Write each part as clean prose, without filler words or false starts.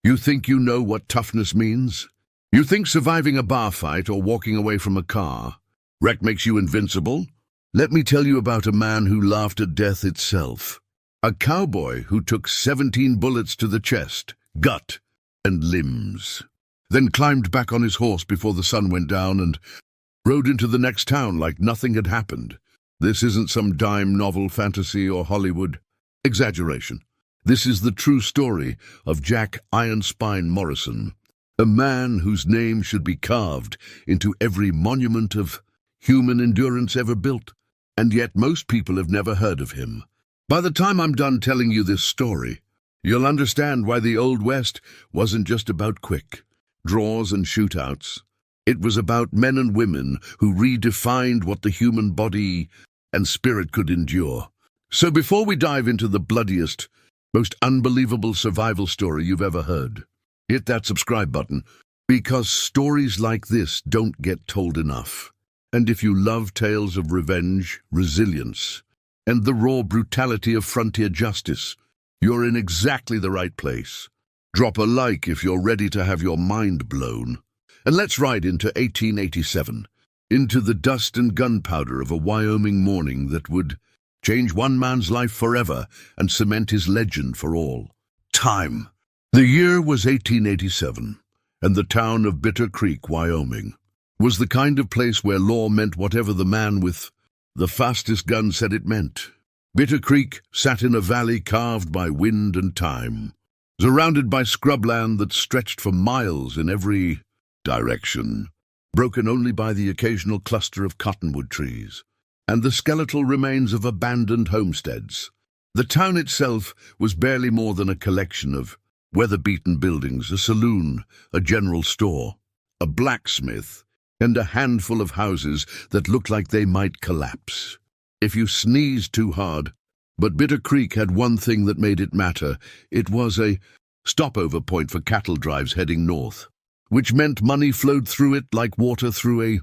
You think you know what toughness means? You think surviving a bar fight or walking away from a car wreck makes you invincible? Let me tell you about a man who laughed at death itself. A cowboy who took 17 bullets to the chest, gut, and limbs. Then climbed back on his horse before the sun went down and rode into the next town like nothing had happened. This isn't some dime novel fantasy or Hollywood exaggeration. This is the true story of Jack Iron Spine Morrison, a man whose name should be carved into every monument of human endurance ever built, and yet most people have never heard of him. By the time I'm done telling you this story, you'll understand why the Old West wasn't just about quick draws and shootouts. It was about men and women who redefined what the human body and spirit could endure. So before we dive into the bloodiest, most unbelievable survival story you've ever heard, hit that subscribe button, because stories like this don't get told enough. And if you love tales of revenge, resilience, and the raw brutality of frontier justice, you're in exactly the right place. Drop a like if you're ready to have your mind blown. And let's ride into 1887, into the dust and gunpowder of a Wyoming morning that would change one man's life forever and cement his legend for all time. The year was 1887, and the town of Bitter Creek, Wyoming, was the kind of place where law meant whatever the man with the fastest gun said it meant. Bitter Creek sat in a valley carved by wind and time, surrounded by scrubland that stretched for miles in every direction, broken only by the occasional cluster of cottonwood trees and the skeletal remains of abandoned homesteads. The town itself was barely more than a collection of weather-beaten buildings, a saloon, a general store, a blacksmith, and a handful of houses that looked like they might collapse if you sneezed too hard. But Bitter Creek had one thing that made it matter. It was a stopover point for cattle drives heading north, which meant money flowed through it like water through a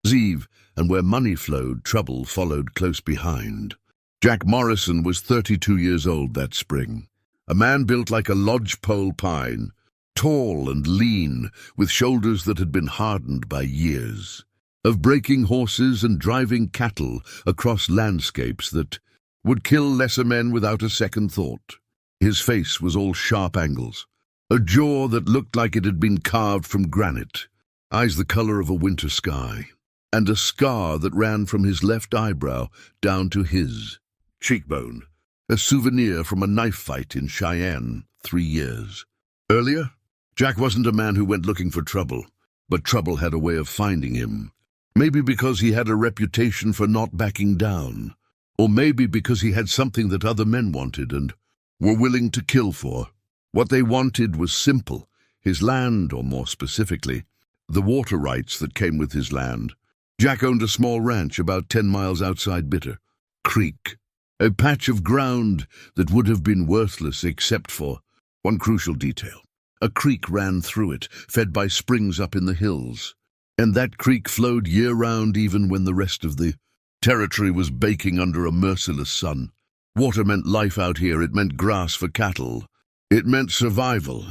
sieve, and where money flowed, trouble followed close behind. Jack Morrison was 32 years old that spring, a man built like a lodgepole pine, tall and lean, with shoulders that had been hardened by years of breaking horses and driving cattle across landscapes that would kill lesser men without a second thought. His face was all sharp angles, a jaw that looked like it had been carved from granite, eyes the color of a winter sky, and a scar that ran from his left eyebrow down to his cheekbone, a souvenir from a knife fight in Cheyenne 3 years earlier. Jack wasn't a man who went looking for trouble, but trouble had a way of finding him. Maybe because he had a reputation for not backing down, or maybe because he had something that other men wanted and were willing to kill for. What they wanted was simple: his land, or more specifically, the water rights that came with his land. Jack owned a small ranch about 10 miles outside Bitter Creek, a patch of ground that would have been worthless except for one crucial detail. A creek ran through it, fed by springs up in the hills, and that creek flowed year-round even when the rest of the territory was baking under a merciless sun. Water meant life out here. It meant grass for cattle. It meant survival.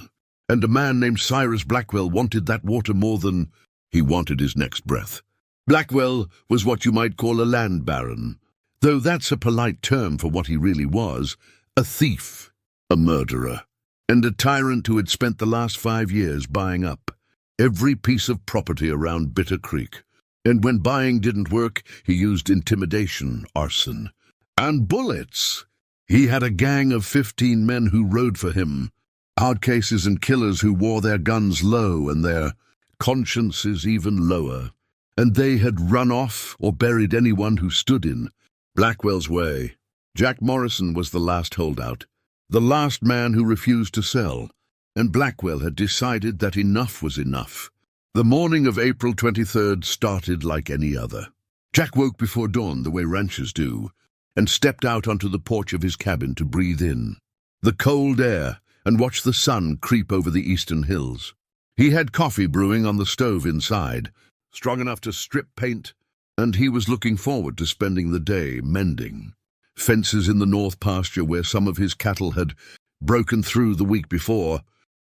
And a man named Cyrus Blackwell wanted that water more than he wanted his next breath. Blackwell was what you might call a land baron, though that's a polite term for what he really was: a thief, a murderer, and a tyrant who had spent the last 5 years buying up every piece of property around Bitter Creek. And when buying didn't work, he used intimidation, arson, and bullets. He had a gang of 15 men who rode for him, hard cases and killers who wore their guns low and their consciences even lower. And they had run off or buried anyone who stood in Blackwell's way. Jack Morrison was the last holdout, the last man who refused to sell, and Blackwell had decided that enough was enough. The morning of April 23rd started like any other. Jack woke before dawn, the way ranchers do, and stepped out onto the porch of his cabin to breathe in the cold air and watch the sun creep over the eastern hills. He had coffee brewing on the stove inside, strong enough to strip paint, and he was looking forward to spending the day mending fences in the north pasture where some of his cattle had broken through the week before.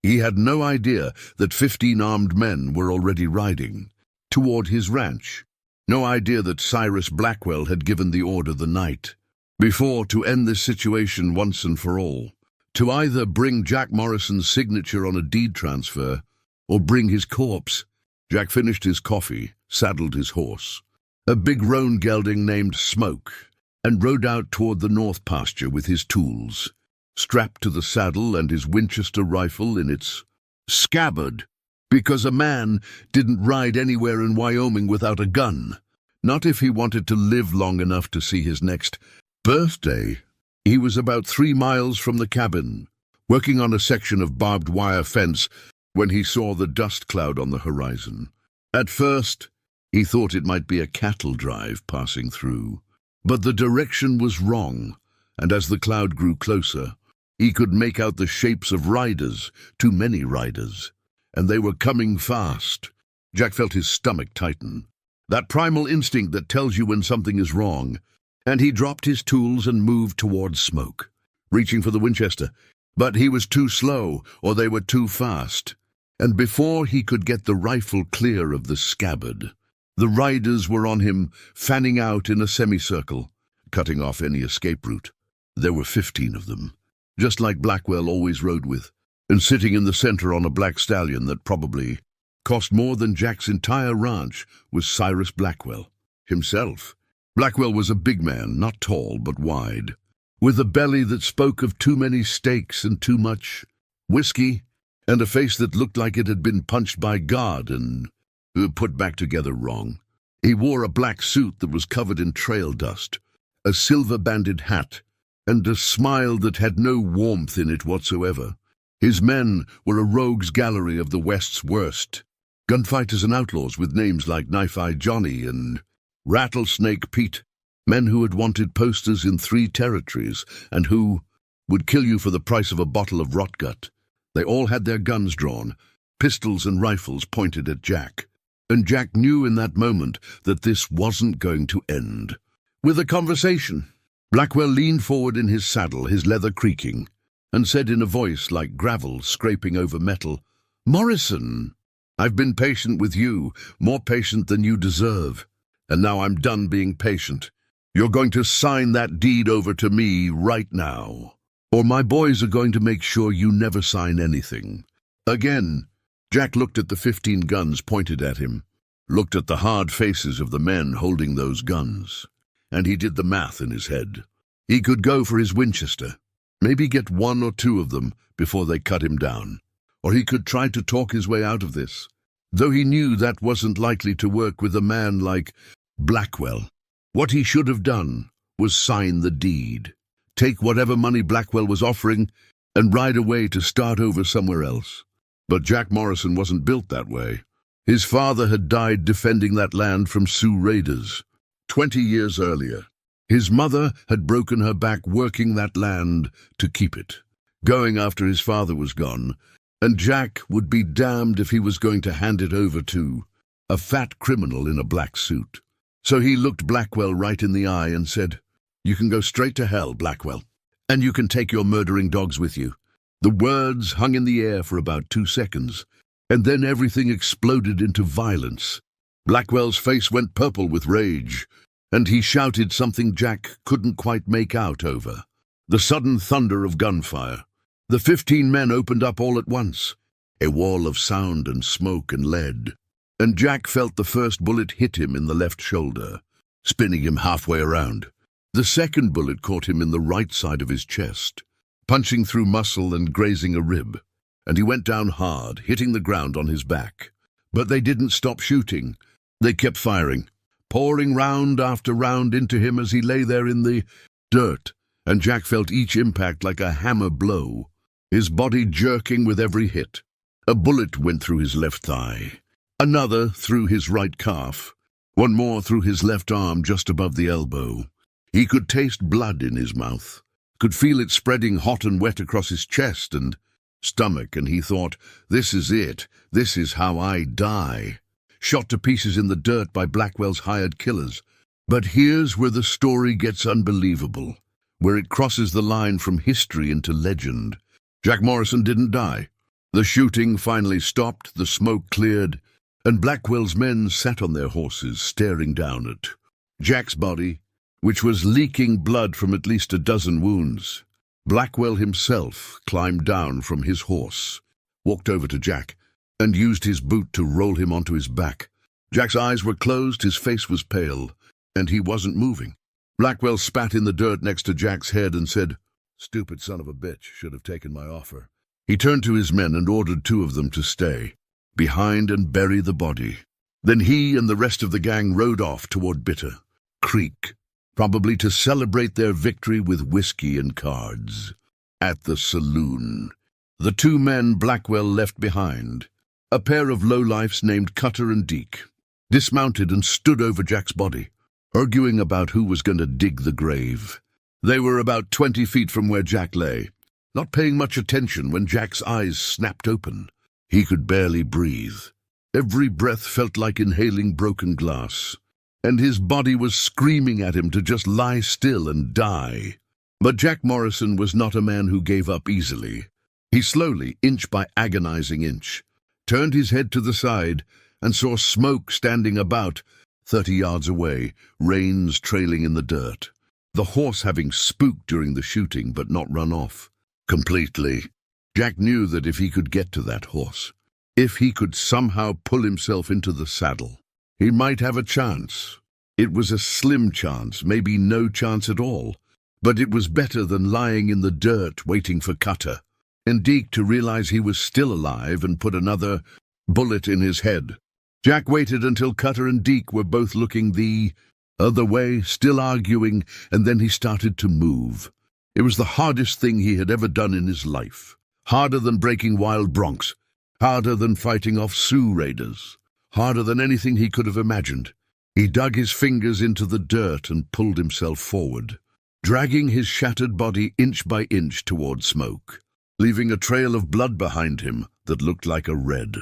He had no idea that 15 armed men were already riding toward his ranch. No idea that Cyrus Blackwell had given the order the night before to end this situation once and for all, to either bring Jack Morrison's signature on a deed transfer or bring his corpse. Jack finished his coffee, saddled his horse, a big roan gelding named Smoke, and rode out toward the north pasture with his tools, strapped to the saddle and his Winchester rifle in its scabbard, because a man didn't ride anywhere in Wyoming without a gun, not if he wanted to live long enough to see his next birthday. He was about 3 miles from the cabin, working on a section of barbed wire fence, when he saw the dust cloud on the horizon. At first, he thought it might be a cattle drive passing through, but the direction was wrong, and as the cloud grew closer, he could make out the shapes of riders, too many riders, and they were coming fast. Jack felt his stomach tighten, that primal instinct that tells you when something is wrong, and he dropped his tools and moved towards Smoke, reaching for the Winchester. But he was too slow, or they were too fast, and before he could get the rifle clear of the scabbard, the riders were on him, fanning out in a semicircle, cutting off any escape route. There were 15 of them, just like Blackwell always rode with, and sitting in the center on a black stallion that probably cost more than Jack's entire ranch was Cyrus Blackwell himself. Blackwell was a big man, not tall but wide, with a belly that spoke of too many steaks and too much whiskey, and a face that looked like it had been punched by God and put back together wrong. He wore a black suit that was covered in trail dust, a silver-banded hat, and a smile that had no warmth in it whatsoever. His men were a rogues gallery of the West's worst, gunfighters and outlaws with names like Knife-Eye Johnny and Rattlesnake Pete, men who had wanted posters in 3 territories and who would kill you for the price of a bottle of rotgut. They all had their guns drawn, pistols and rifles pointed at Jack, and Jack knew in that moment that this wasn't going to end with a conversation. Blackwell leaned forward in his saddle, his leather creaking, and said in a voice like gravel scraping over metal, "Morrison, I've been patient with you, more patient than you deserve, and now I'm done being patient. You're going to sign that deed over to me right now, or my boys are going to make sure you never sign anything again." Jack looked at the 15 guns pointed at him, looked at the hard faces of the men holding those guns, and he did the math in his head. He could go for his Winchester, maybe get 1 or 2 of them before they cut him down, or he could try to talk his way out of this, though he knew that wasn't likely to work with a man like Blackwell. What he should have done was sign the deed, take whatever money Blackwell was offering, and ride away to start over somewhere else. But Jack Morrison wasn't built that way. His father had died defending that land from Sioux raiders 20 years earlier. His mother had broken her back working that land to keep it, going after his father was gone, and Jack would be damned if he was going to hand it over to a fat criminal in a black suit. So he looked Blackwell right in the eye and said, "You can go straight to hell, Blackwell, and you can take your murdering dogs with you." The words hung in the air for about 2 seconds, and then everything exploded into violence. Blackwell's face went purple with rage, and he shouted something Jack couldn't quite make out over the sudden thunder of gunfire. The 15 men opened up all at once, a wall of sound and smoke and lead, and Jack felt the first bullet hit him in the left shoulder, spinning him halfway around. The second bullet caught him in the right side of his chest, punching through muscle and grazing a rib, and he went down hard, hitting the ground on his back. But they didn't stop shooting. They kept firing, pouring round after round into him as he lay there in the dirt, and Jack felt each impact like a hammer blow, his body jerking with every hit. A bullet went through his left thigh, another through his right calf, one more through his left arm just above the elbow. He could taste blood in his mouth, could feel it spreading hot and wet across his chest and stomach, and he thought, "This is it. This is how I die." Shot to pieces in the dirt by Blackwell's hired killers. But here's where the story gets unbelievable, where it crosses the line from history into legend. Jack Morrison didn't die. The shooting finally stopped, the smoke cleared, and Blackwell's men sat on their horses, staring down at Jack's body, which was leaking blood from at least a dozen wounds. Blackwell himself climbed down from his horse, walked over to Jack, and used his boot to roll him onto his back. Jack's eyes were closed, his face was pale, and he wasn't moving. Blackwell spat in the dirt next to Jack's head and said, "Stupid son of a bitch, should have taken my offer." He turned to his men and ordered two of them to stay behind and bury the body. Then he and the rest of the gang rode off toward Bitter Creek, probably to celebrate their victory with whiskey and cards. At the saloon, the two men Blackwell left behind, a pair of lowlifes named Cutter and Deke, dismounted and stood over Jack's body, arguing about who was going to dig the grave. They were about 20 feet from where Jack lay, not paying much attention when Jack's eyes snapped open. He could barely breathe. Every breath felt like inhaling broken glass, and his body was screaming at him to just lie still and die. But Jack Morrison was not a man who gave up easily. He slowly, inch by agonizing inch, turned his head to the side and saw smoke standing about 30 yards away, reins trailing in the dirt. The horse having spooked during the shooting but not run off completely. Jack knew that if he could get to that horse, if he could somehow pull himself into the saddle, he might have a chance. It was a slim chance, maybe no chance at all, but it was better than lying in the dirt waiting for Cutter and Deke to realize he was still alive and put another bullet in his head. Jack waited until Cutter and Deke were both looking the other way, still arguing, and then he started to move. It was the hardest thing he had ever done in his life. Harder than breaking wild broncs, harder than fighting off Sioux raiders, harder than anything he could have imagined. He dug his fingers into the dirt and pulled himself forward, dragging his shattered body inch by inch toward smoke, leaving a trail of blood behind him that looked like a red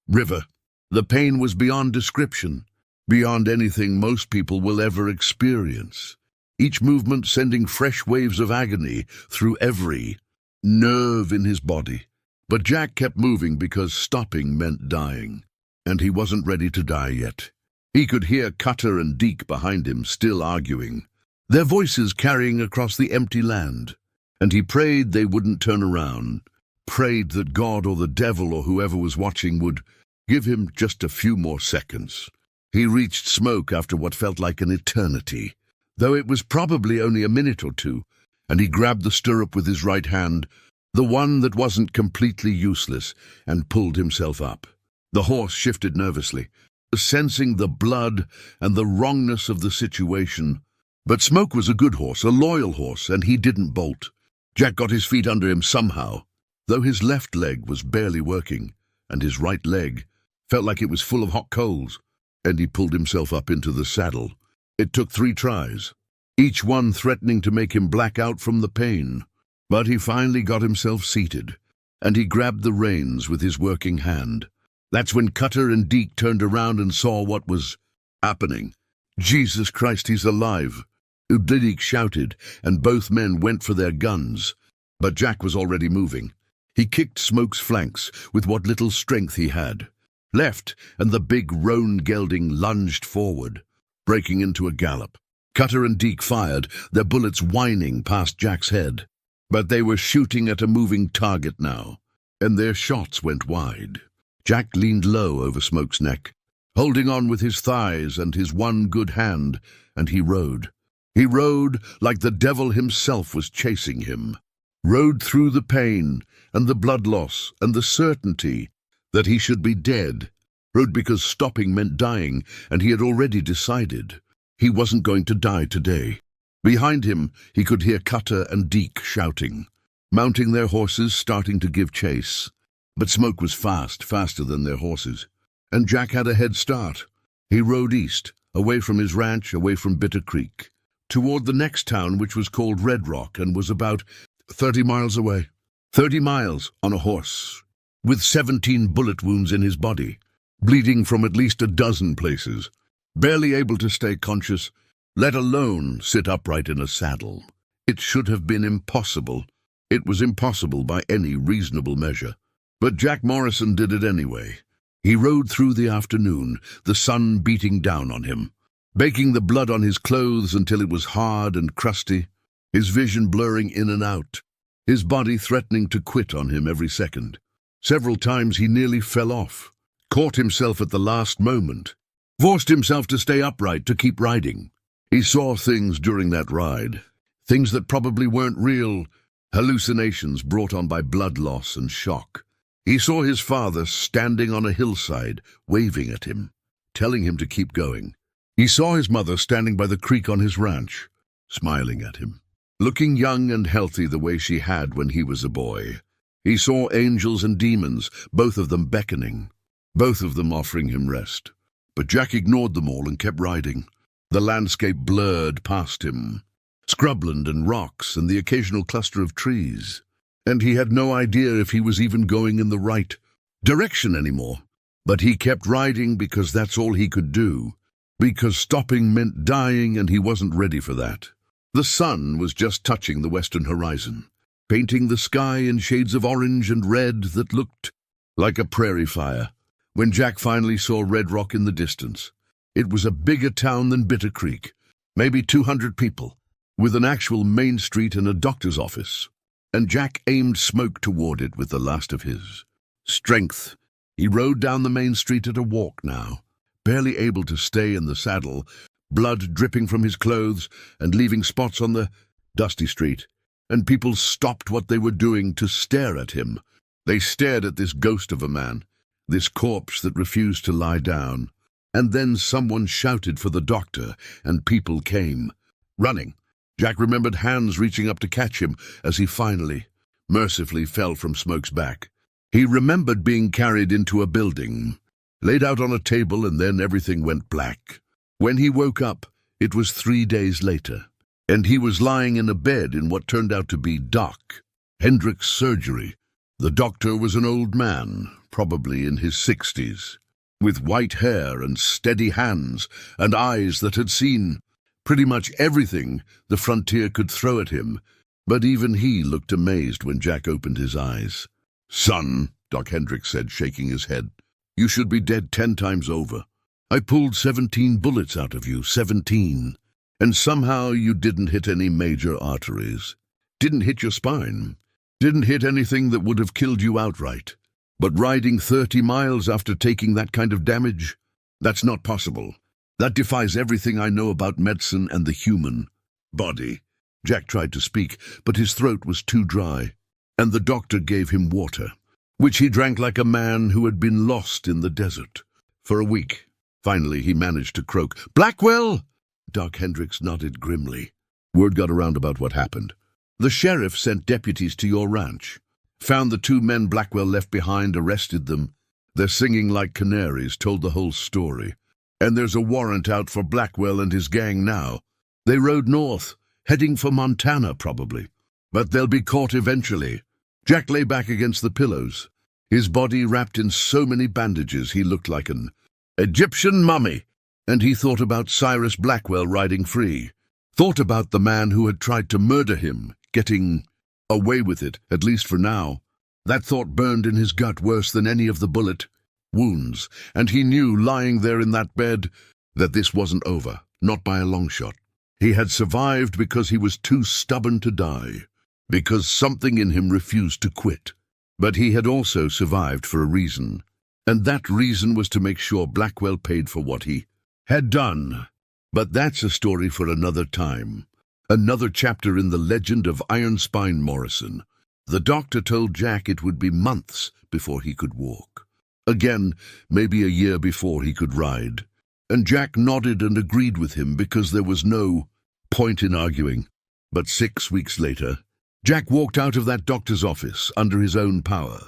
river. The pain was beyond description, beyond anything most people will ever experience, each movement sending fresh waves of agony through every nerve in his body. But Jack kept moving because stopping meant dying, and he wasn't ready to die yet. He could hear Cutter and Deke behind him still arguing, their voices carrying across the empty land, and he prayed they wouldn't turn around, prayed that God or the devil or whoever was watching would give him just a few more seconds. He reached smoke after what felt like an eternity, though it was probably only a minute or two, and he grabbed the stirrup with his right hand, the one that wasn't completely useless, and pulled himself up. The horse shifted nervously, sensing the blood and the wrongness of the situation. But Smoke was a good horse, a loyal horse, and he didn't bolt. Jack got his feet under him somehow, though his left leg was barely working, and his right leg felt like it was full of hot coals, and he pulled himself up into the saddle. It took 3 tries, each one threatening to make him black out from the pain. But he finally got himself seated, and he grabbed the reins with his working hand. That's when Cutter and Deke turned around and saw what was happening. "Jesus Christ, he's alive!" Deke shouted, and both men went for their guns. But Jack was already moving. He kicked Smoke's flanks with what little strength he had. Left, and the big roan gelding lunged forward, breaking into a gallop. Cutter and Deke fired, their bullets whining past Jack's head. But they were shooting at a moving target now, and their shots went wide. Jack leaned low over Smoke's neck, holding on with his thighs and his one good hand, and he rode. He rode like the devil himself was chasing him. Rode through the pain and the blood loss and the certainty that he should be dead. Rode because stopping meant dying, and he had already decided he wasn't going to die today. Behind him, he could hear Cutter and Deke shouting, mounting their horses, starting to give chase. But Smoke was fast, faster than their horses, and Jack had a head start. He rode east, away from his ranch, away from Bitter Creek, toward the next town, which was called Red Rock and was about 30 miles away. 30 miles on a horse, with 17 bullet wounds in his body, bleeding from at least a dozen places, barely able to stay conscious, let alone sit upright in a saddle. It should have been impossible. It was impossible by any reasonable measure. But Jack Morrison did it anyway. He rode through the afternoon, the sun beating down on him, baking the blood on his clothes until it was hard and crusty, his vision blurring in and out, his body threatening to quit on him every second. Several times he nearly fell off, caught himself at the last moment, forced himself to stay upright to keep riding. He saw things during that ride, things that probably weren't real, hallucinations brought on by blood loss and shock. He saw his father standing on a hillside, waving at him, telling him to keep going. He saw his mother standing by the creek on his ranch, smiling at him, looking young and healthy the way she had when he was a boy. He saw angels and demons, both of them beckoning, both of them offering him rest. But Jack ignored them all and kept riding. The landscape blurred past him, scrubland and rocks and the occasional cluster of trees. And he had no idea if he was even going in the right direction anymore. But he kept riding because that's all he could do, because stopping meant dying and he wasn't ready for that. The sun was just touching the western horizon, painting the sky in shades of orange and red that looked like a prairie fire. When Jack finally saw Red Rock in the distance, it was a bigger town than Bitter Creek, maybe 200 people, with an actual main street and a doctor's office. And Jack aimed smoke toward it with the last of his strength. He rode down the main street at a walk now, barely able to stay in the saddle, blood dripping from his clothes and leaving spots on the dusty street. And people stopped what they were doing to stare at him. They stared at this ghost of a man, this corpse that refused to lie down. And then someone shouted for the doctor, and people came, running. Jack remembered hands reaching up to catch him as he finally, mercifully fell from Smoke's back. He remembered being carried into a building, laid out on a table, and then everything went black. When he woke up, it was 3 days later, and he was lying in a bed in what turned out to be Doc Hendrick's surgery. The doctor was an old man, probably in his 60s, with white hair and steady hands and eyes that had seen pretty much everything the frontier could throw at him, but even he looked amazed when Jack opened his eyes. "Son," Doc Hendrick said, shaking his head, "you should be dead 10 times over. I pulled 17 bullets out of you, 17, and somehow you didn't hit any major arteries. Didn't hit your spine. Didn't hit anything that would have killed you outright. But riding 30 miles after taking that kind of damage? That's not possible. That defies everything I know about medicine and the human body." Jack tried to speak, but his throat was too dry, and the doctor gave him water, which he drank like a man who had been lost in the desert for a week. Finally, he managed to croak, "Blackwell!" Doc Hendricks nodded grimly. "Word got around about what happened. The sheriff sent deputies to your ranch, found the 2 men Blackwell left behind, arrested them. They're singing like canaries, told the whole story. And there's a warrant out for Blackwell and his gang now. They rode north, heading for Montana probably. But they'll be caught eventually." Jack lay back against the pillows, his body wrapped in so many bandages he looked like an Egyptian mummy. And he thought about Cyrus Blackwell riding free, thought about the man who had tried to murder him, getting away with it, at least for now. That thought burned in his gut worse than any of the bullet wounds, and he knew, lying there in that bed, that this wasn't over, not by a long shot. He had survived because he was too stubborn to die, because something in him refused to quit. But he had also survived for a reason, and that reason was to make sure Blackwell paid for what he had done. But that's a story for another time, another chapter in the legend of Iron Spine Morrison. The doctor told Jack it would be months before he could walk. Again, maybe a year before he could ride. And Jack nodded and agreed with him because there was no point in arguing. But 6 weeks later, Jack walked out of that doctor's office under his own power,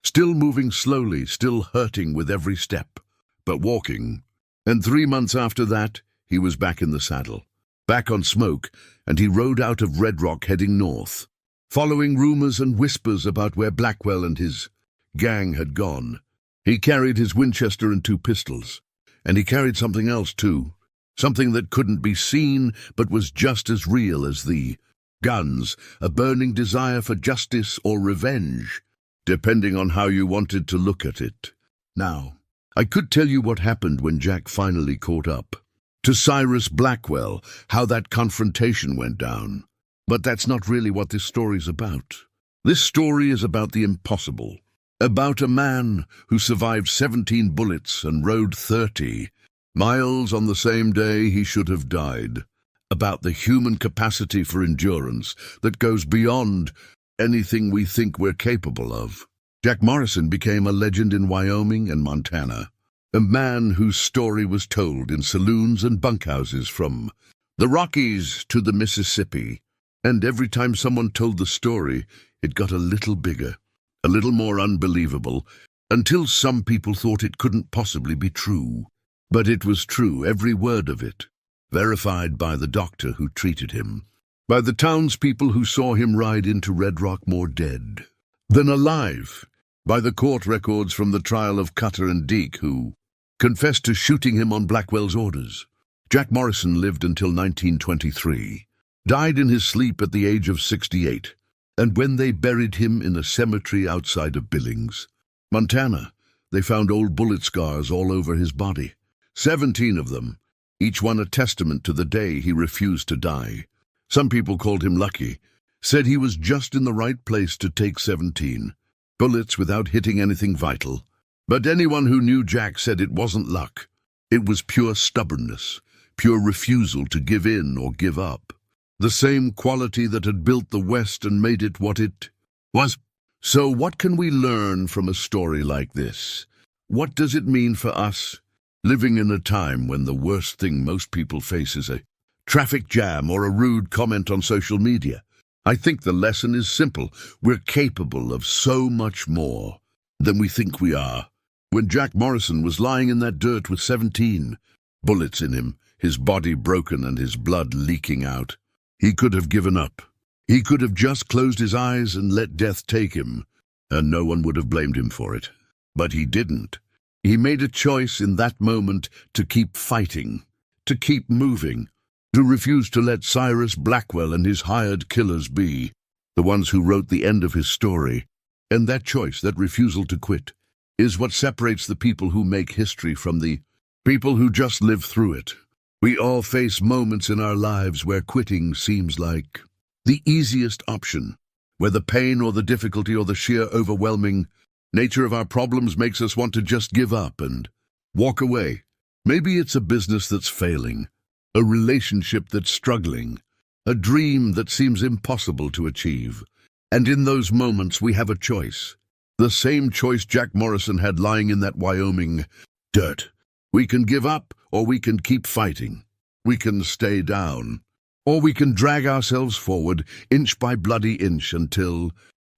still moving slowly, still hurting with every step, but walking. And 3 months after that, he was back in the saddle, back on Smoke, and he rode out of Red Rock heading north, following rumors and whispers about where Blackwell and his gang had gone. He carried his Winchester and 2 pistols, and he carried something else too, something that couldn't be seen but was just as real as the guns, a burning desire for justice or revenge. depending on how you wanted to look at it. Now, I could tell you what happened when Jack finally caught up to Cyrus Blackwell, how that confrontation went down. But that's not really what this story's about. This story is about the impossible, about a man who survived 17 bullets and rode 30 miles on the same day he should have died, about the human capacity for endurance that goes beyond anything we think we're capable of. Jack Morrison became a legend in Wyoming and Montana, a man whose story was told in saloons and bunkhouses from the Rockies to the Mississippi. And every time someone told the story, it got a little bigger, a little more unbelievable, until some people thought it couldn't possibly be true. But it was true, every word of it, verified by the doctor who treated him, by the townspeople who saw him ride into Red Rock more dead than alive, by the court records from the trial of Cutter and Deke, who confessed to shooting him on Blackwell's orders. Jack Morrison lived until 1923, died in his sleep at the age of 68, and when they buried him in a cemetery outside of Billings, Montana, they found old bullet scars all over his body, 17 of them, each one a testament to the day he refused to die. Some people called him lucky, said he was just in the right place to take 17 bullets without hitting anything vital. But anyone who knew Jack said it wasn't luck. It was pure stubbornness, pure refusal to give in or give up. The same quality that had built the West and made it what it was. So what can we learn from a story like this? What does it mean for us, living in a time when the worst thing most people face is a traffic jam or a rude comment on social media? I think the lesson is simple. We're capable of so much more than we think we are. When Jack Morrison was lying in that dirt with 17 bullets in him, his body broken and his blood leaking out, he could have given up. He could have just closed his eyes and let death take him, and no one would have blamed him for it. But he didn't. He made a choice in that moment to keep fighting, to keep moving, to refuse to let Cyrus Blackwell and his hired killers be the ones who wrote the end of his story. And that choice, that refusal to quit, is what separates the people who make history from the people who just live through it. We all face moments in our lives where quitting seems like the easiest option, where the pain or the difficulty or the sheer overwhelming nature of our problems makes us want to just give up and walk away. Maybe it's a business that's failing, a relationship that's struggling, a dream that seems impossible to achieve. And in those moments we have a choice. The same choice Jack Morrison had lying in that Wyoming dirt. We can give up, or we can keep fighting. We can stay down, or we can drag ourselves forward, inch by bloody inch, until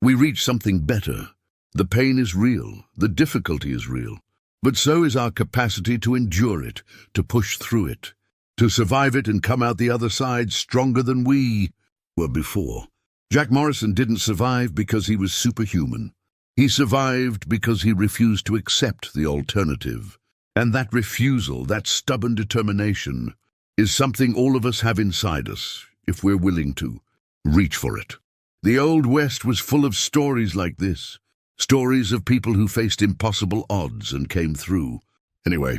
we reach something better. The pain is real, the difficulty is real, but so is our capacity to endure it, to push through it, to survive it and come out the other side stronger than we were before. Jack Morrison didn't survive because he was superhuman. He survived because he refused to accept the alternative. And that refusal, that stubborn determination, is something all of us have inside us, if we're willing to reach for it. The Old West was full of stories like this, stories of people who faced impossible odds and came through. Anyway,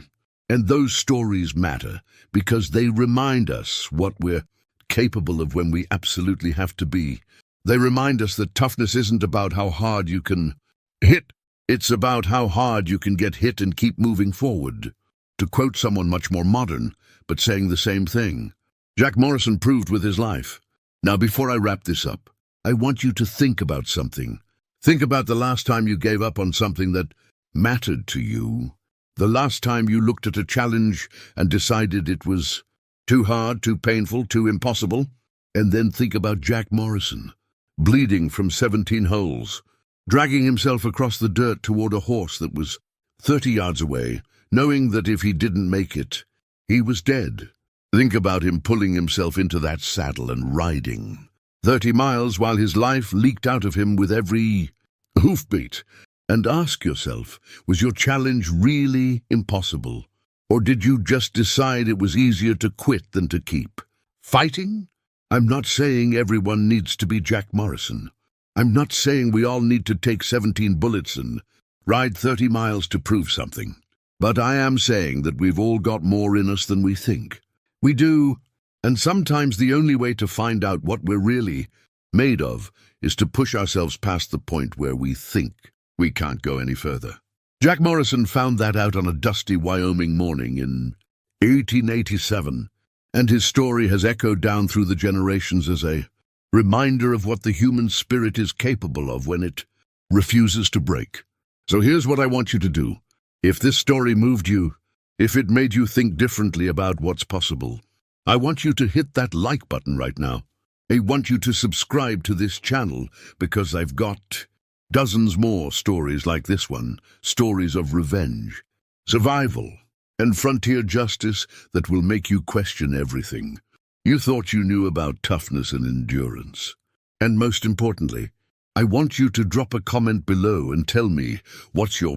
and those stories matter because they remind us what we're capable of when we absolutely have to be. They remind us that toughness isn't about how hard you can hit. It's about how hard you can get hit and keep moving forward. To quote someone much more modern, but saying the same thing, Jack Morrison proved with his life. Now, before I wrap this up, I want you to think about something. Think about the last time you gave up on something that mattered to you. The last time you looked at a challenge and decided it was too hard, too painful, too impossible. And then think about Jack Morrison, bleeding from 17 holes, dragging himself across the dirt toward a horse that was 30 yards away, knowing that if he didn't make it, he was dead. Think about him pulling himself into that saddle and riding 30 miles while his life leaked out of him with every hoofbeat. And ask yourself, was your challenge really impossible? Or did you just decide it was easier to quit than to keep fighting? I'm not saying everyone needs to be Jack Morrison. I'm not saying we all need to take 17 bullets and ride 30 miles to prove something. But I am saying that we've all got more in us than we think. We do, and sometimes the only way to find out what we're really made of is to push ourselves past the point where we think we can't go any further. Jack Morrison found that out on a dusty Wyoming morning in 1887, and his story has echoed down through the generations as a reminder of what the human spirit is capable of when it refuses to break. So here's what I want you to do. If this story moved you, if it made you think differently about what's possible, I want you to hit that like button right now. I want you to subscribe to this channel because I've got dozens more stories like this one, stories of revenge, survival, and frontier justice that will make you question everything you thought you knew about toughness and endurance. And most importantly, I want you to drop a comment below and tell me what's your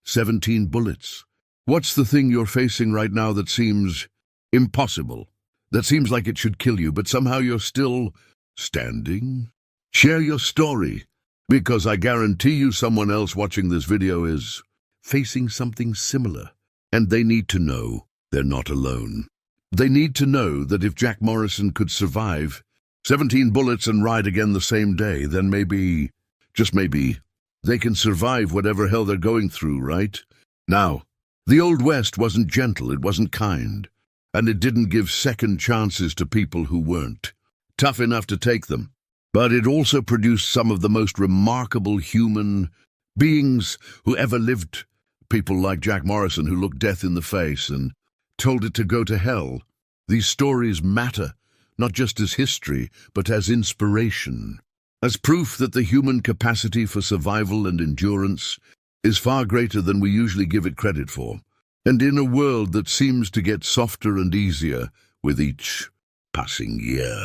17 bullets. What's the thing you're facing right now that seems impossible, that seems like it should kill you, but somehow you're still standing? Share your story, because I guarantee you someone else watching this video is facing something similar, and they need to know they're not alone. They need to know that if Jack Morrison could survive 17 bullets and ride again the same day, then maybe, just maybe, they can survive whatever hell they're going through, right? Now, the Old West wasn't gentle, it wasn't kind, and it didn't give second chances to people who weren't tough enough to take them. But it also produced some of the most remarkable human beings who ever lived. People like Jack Morrison who looked death in the face and told it to go to hell. These stories matter, not just as history, but as inspiration, as proof that the human capacity for survival and endurance is far greater than we usually give it credit for. And in a world that seems to get softer and easier with each passing year,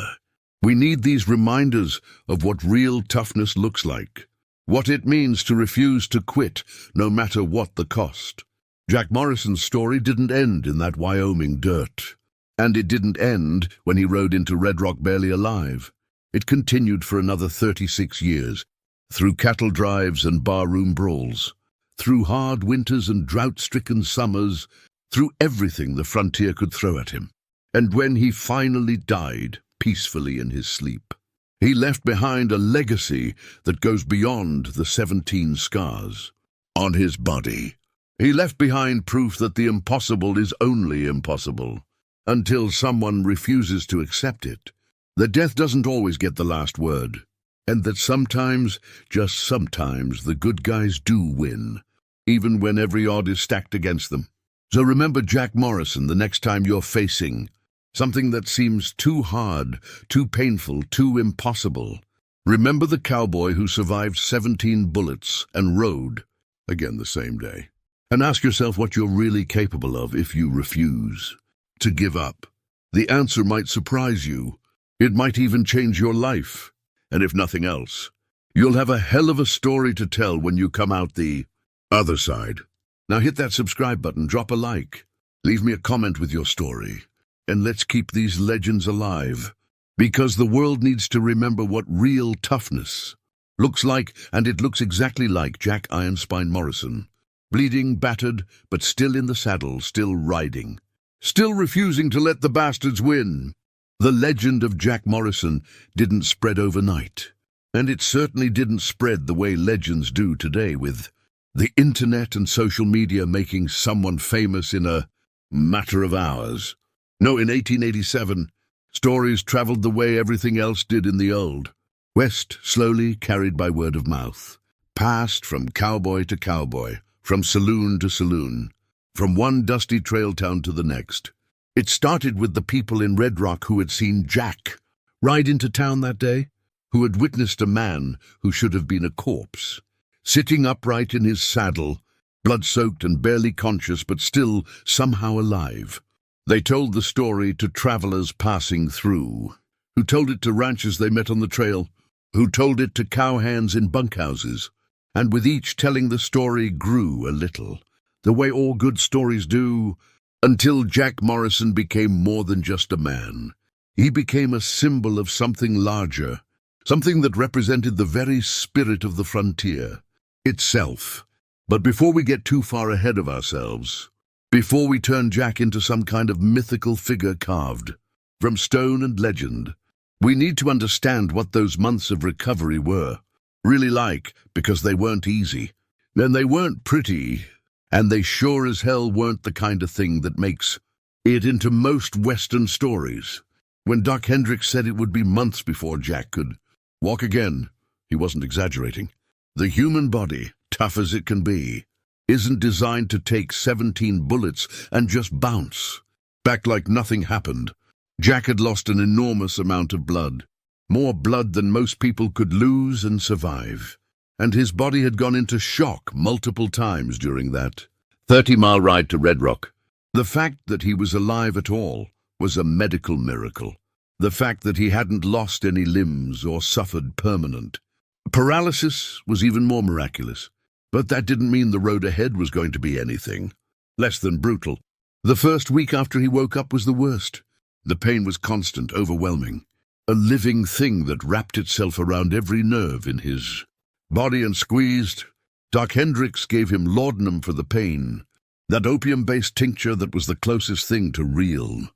we need these reminders of what real toughness looks like, what it means to refuse to quit no matter what the cost. Jack Morrison's story didn't end in that Wyoming dirt, and it didn't end when he rode into Red Rock barely alive. It continued for another 36 years, through cattle drives and barroom brawls, through hard winters and drought-stricken summers, through everything the frontier could throw at him. And when he finally died peacefully in his sleep, he left behind a legacy that goes beyond the 17 scars on his body. He left behind proof that the impossible is only impossible until someone refuses to accept it, that death doesn't always get the last word, and that sometimes, just sometimes, the good guys do win, even when every odd is stacked against them. So remember Jack Morrison the next time you're facing something that seems too hard, too painful, too impossible. Remember the cowboy who survived 17 bullets and rode again the same day. And ask yourself what you're really capable of if you refuse to give up. The answer might surprise you. It might even change your life. And if nothing else, you'll have a hell of a story to tell when you come out the other side. Now hit that subscribe button, drop a like, leave me a comment with your story, and let's keep these legends alive. Because the world needs to remember what real toughness looks like, and it looks exactly like Jack Iron Spine Morrison. Bleeding, battered, but still in the saddle, still riding, still refusing to let the bastards win. The legend of Jack Morrison didn't spread overnight, and it certainly didn't spread the way legends do today, with the internet and social media making someone famous in a matter of hours. No, in 1887, stories traveled the way everything else did in the Old West, slowly carried by word of mouth, passed from cowboy to cowboy, from saloon to saloon, from one dusty trail town to the next. It started with the people in Red Rock who had seen Jack ride into town that day, who had witnessed a man who should have been a corpse, sitting upright in his saddle, blood-soaked and barely conscious, but still somehow alive. They told the story to travelers passing through, who told it to ranchers they met on the trail, who told it to cowhands in bunkhouses, and with each telling the story grew a little, the way all good stories do, until Jack Morrison became more than just a man. He became a symbol of something larger, something that represented the very spirit of the frontier itself. But before we get too far ahead of ourselves, before we turn Jack into some kind of mythical figure carved from stone and legend, we need to understand what those months of recovery were really like, because they weren't easy. And they weren't pretty, and they sure as hell weren't the kind of thing that makes it into most Western stories. When Doc Hendricks said it would be months before Jack could walk again, he wasn't exaggerating. The human body, tough as it can be, isn't designed to take 17 bullets and just bounce back like nothing happened. Jack had lost an enormous amount of blood, more blood than most people could lose and survive, and his body had gone into shock multiple times during that 30-mile ride to Red Rock. The fact that he was alive at all was a medical miracle. The fact that he hadn't lost any limbs or suffered permanent paralysis was even more miraculous. But that didn't mean the road ahead was going to be anything less than brutal. The first week after he woke up was the worst. The pain was constant, overwhelming, a living thing that wrapped itself around every nerve in his body and squeezed. Doc Hendricks gave him laudanum for the pain, that opium-based tincture that was the closest thing to real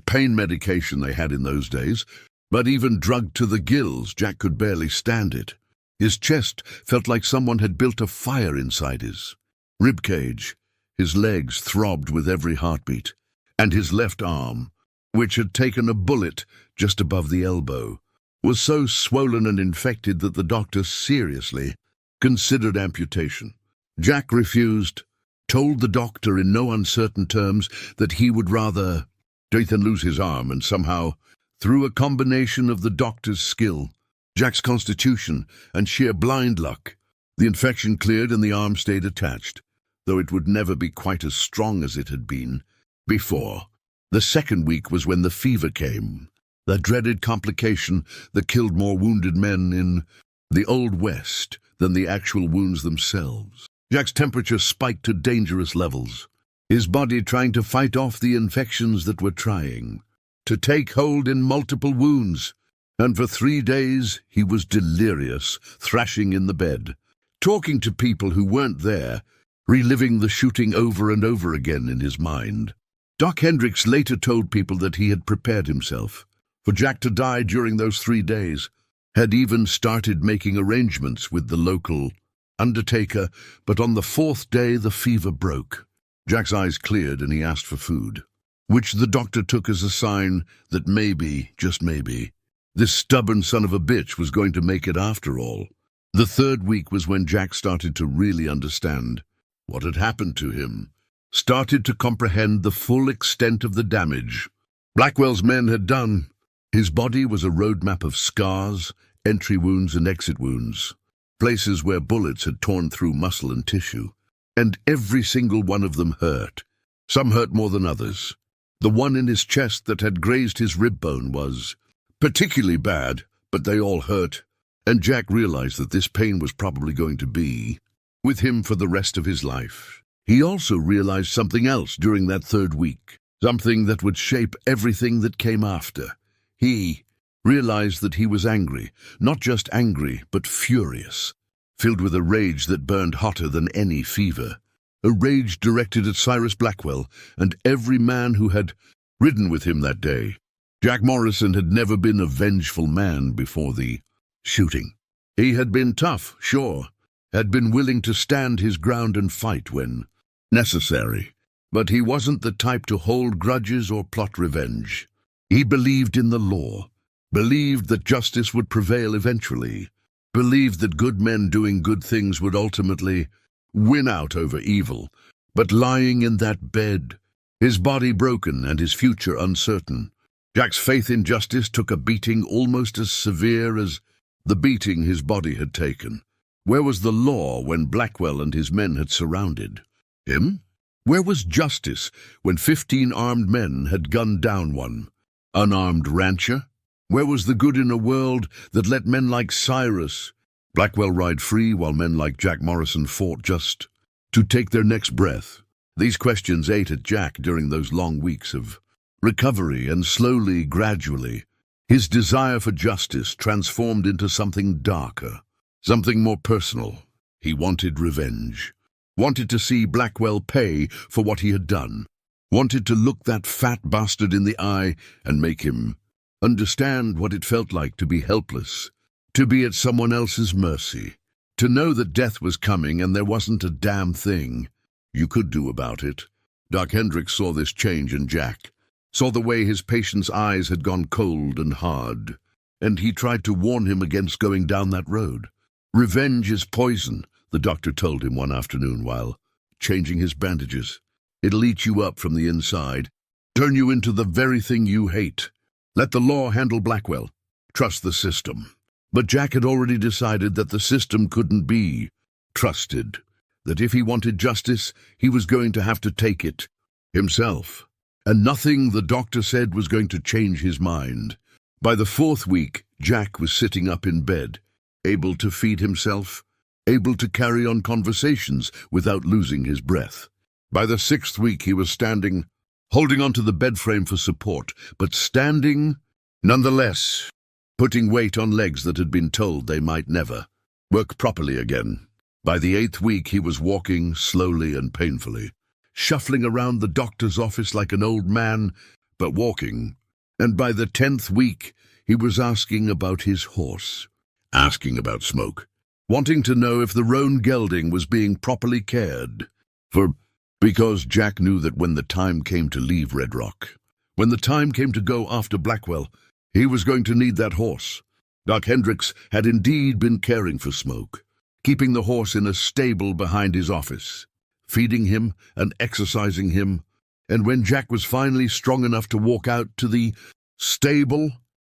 pain medication they had in those days. But even drugged to the gills, Jack could barely stand it. His chest felt like someone had built a fire inside his ribcage. His legs throbbed with every heartbeat, and his left arm, which had taken a bullet just above the elbow, was so swollen and infected that the doctor seriously considered amputation. Jack refused, told the doctor in no uncertain terms that he would rather die than lose his arm, and somehow, through a combination of the doctor's skill, Jack's constitution, and sheer blind luck, the infection cleared and the arm stayed attached, though it would never be quite as strong as it had been before. The second week was when the fever came, the dreaded complication that killed more wounded men in the Old West than the actual wounds themselves. Jack's temperature spiked to dangerous levels, his body trying to fight off the infections that were trying to take hold in multiple wounds. And for 3 days he was delirious, thrashing in the bed, talking to people who weren't there, reliving the shooting over and over again in his mind. Doc Hendricks later told people that he had prepared himself for Jack to die during those 3 days, had even started making arrangements with the local undertaker, but on the 4th day the fever broke. Jack's eyes cleared and he asked for food, which the doctor took as a sign that maybe, just maybe, this stubborn son of a bitch was going to make it after all. The 3rd week was when Jack started to really understand what had happened to him, started to comprehend the full extent of the damage Blackwell's men had done. His body was a roadmap of scars, entry wounds and exit wounds, places where bullets had torn through muscle and tissue, and every single one of them hurt. Some hurt more than others. The one in his chest that had grazed his rib bone was particularly bad, but they all hurt, and Jack realized that this pain was probably going to be with him for the rest of his life. He also realized something else during that 3rd week, something that would shape everything that came after. He realized that he was angry, not just angry, but furious, filled with a rage that burned hotter than any fever, a rage directed at Cyrus Blackwell and every man who had ridden with him that day. Jack Morrison had never been a vengeful man before the shooting. He had been tough, sure, had been willing to stand his ground and fight when necessary, but he wasn't the type to hold grudges or plot revenge. He believed in the law, believed that justice would prevail eventually, believed that good men doing good things would ultimately win out over evil. But lying in that bed, his body broken and his future uncertain, Jack's faith in justice took a beating almost as severe as the beating his body had taken. Where was the law when Blackwell and his men had surrounded him? Where was justice when 15 armed men had gunned down one unarmed rancher? Where was the good in a world that let men like Cyrus Blackwell ride free while men like Jack Morrison fought just to take their next breath? These questions ate at Jack during those long weeks of recovery, and slowly, gradually, His desire for justice transformed into something darker, something more personal. He wanted revenge, wanted to see Blackwell pay for what he had done, wanted to look that fat bastard in the eye and make him understand what it felt like to be helpless, to be at someone else's mercy, to know that death was coming and there wasn't a damn thing you could do about it. Doc Hendricks saw this change in Jack, saw the way his patient's eyes had gone cold and hard, and he tried to warn him against going down that road. Revenge is poison, the doctor told him one afternoon while changing his bandages. It'll eat you up from the inside, turn you into the very thing you hate. Let the law handle Blackwell. Trust the system. But Jack had already decided that the system couldn't be trusted, that if he wanted justice, he was going to have to take it himself. And nothing the doctor said was going to change his mind. By the 4th week, Jack was sitting up in bed, able to feed himself, able to carry on conversations without losing his breath. By the 6th week, he was standing, holding onto the bed frame for support, but standing nonetheless, putting weight on legs that had been told they might never work properly again. By the 8th week, he was walking slowly and painfully, shuffling around the doctor's office like an old man, but walking. And by the 10th week, he was asking about his horse, asking about Smoke, wanting to know if the roan gelding was being properly cared for, because Jack knew that when the time came to leave Red Rock, when the time came to go after Blackwell, he was going to need that horse. Doc Hendricks had indeed been caring for Smoke, keeping the horse in a stable behind his office, feeding him and exercising him, and when Jack was finally strong enough to walk out to the stable,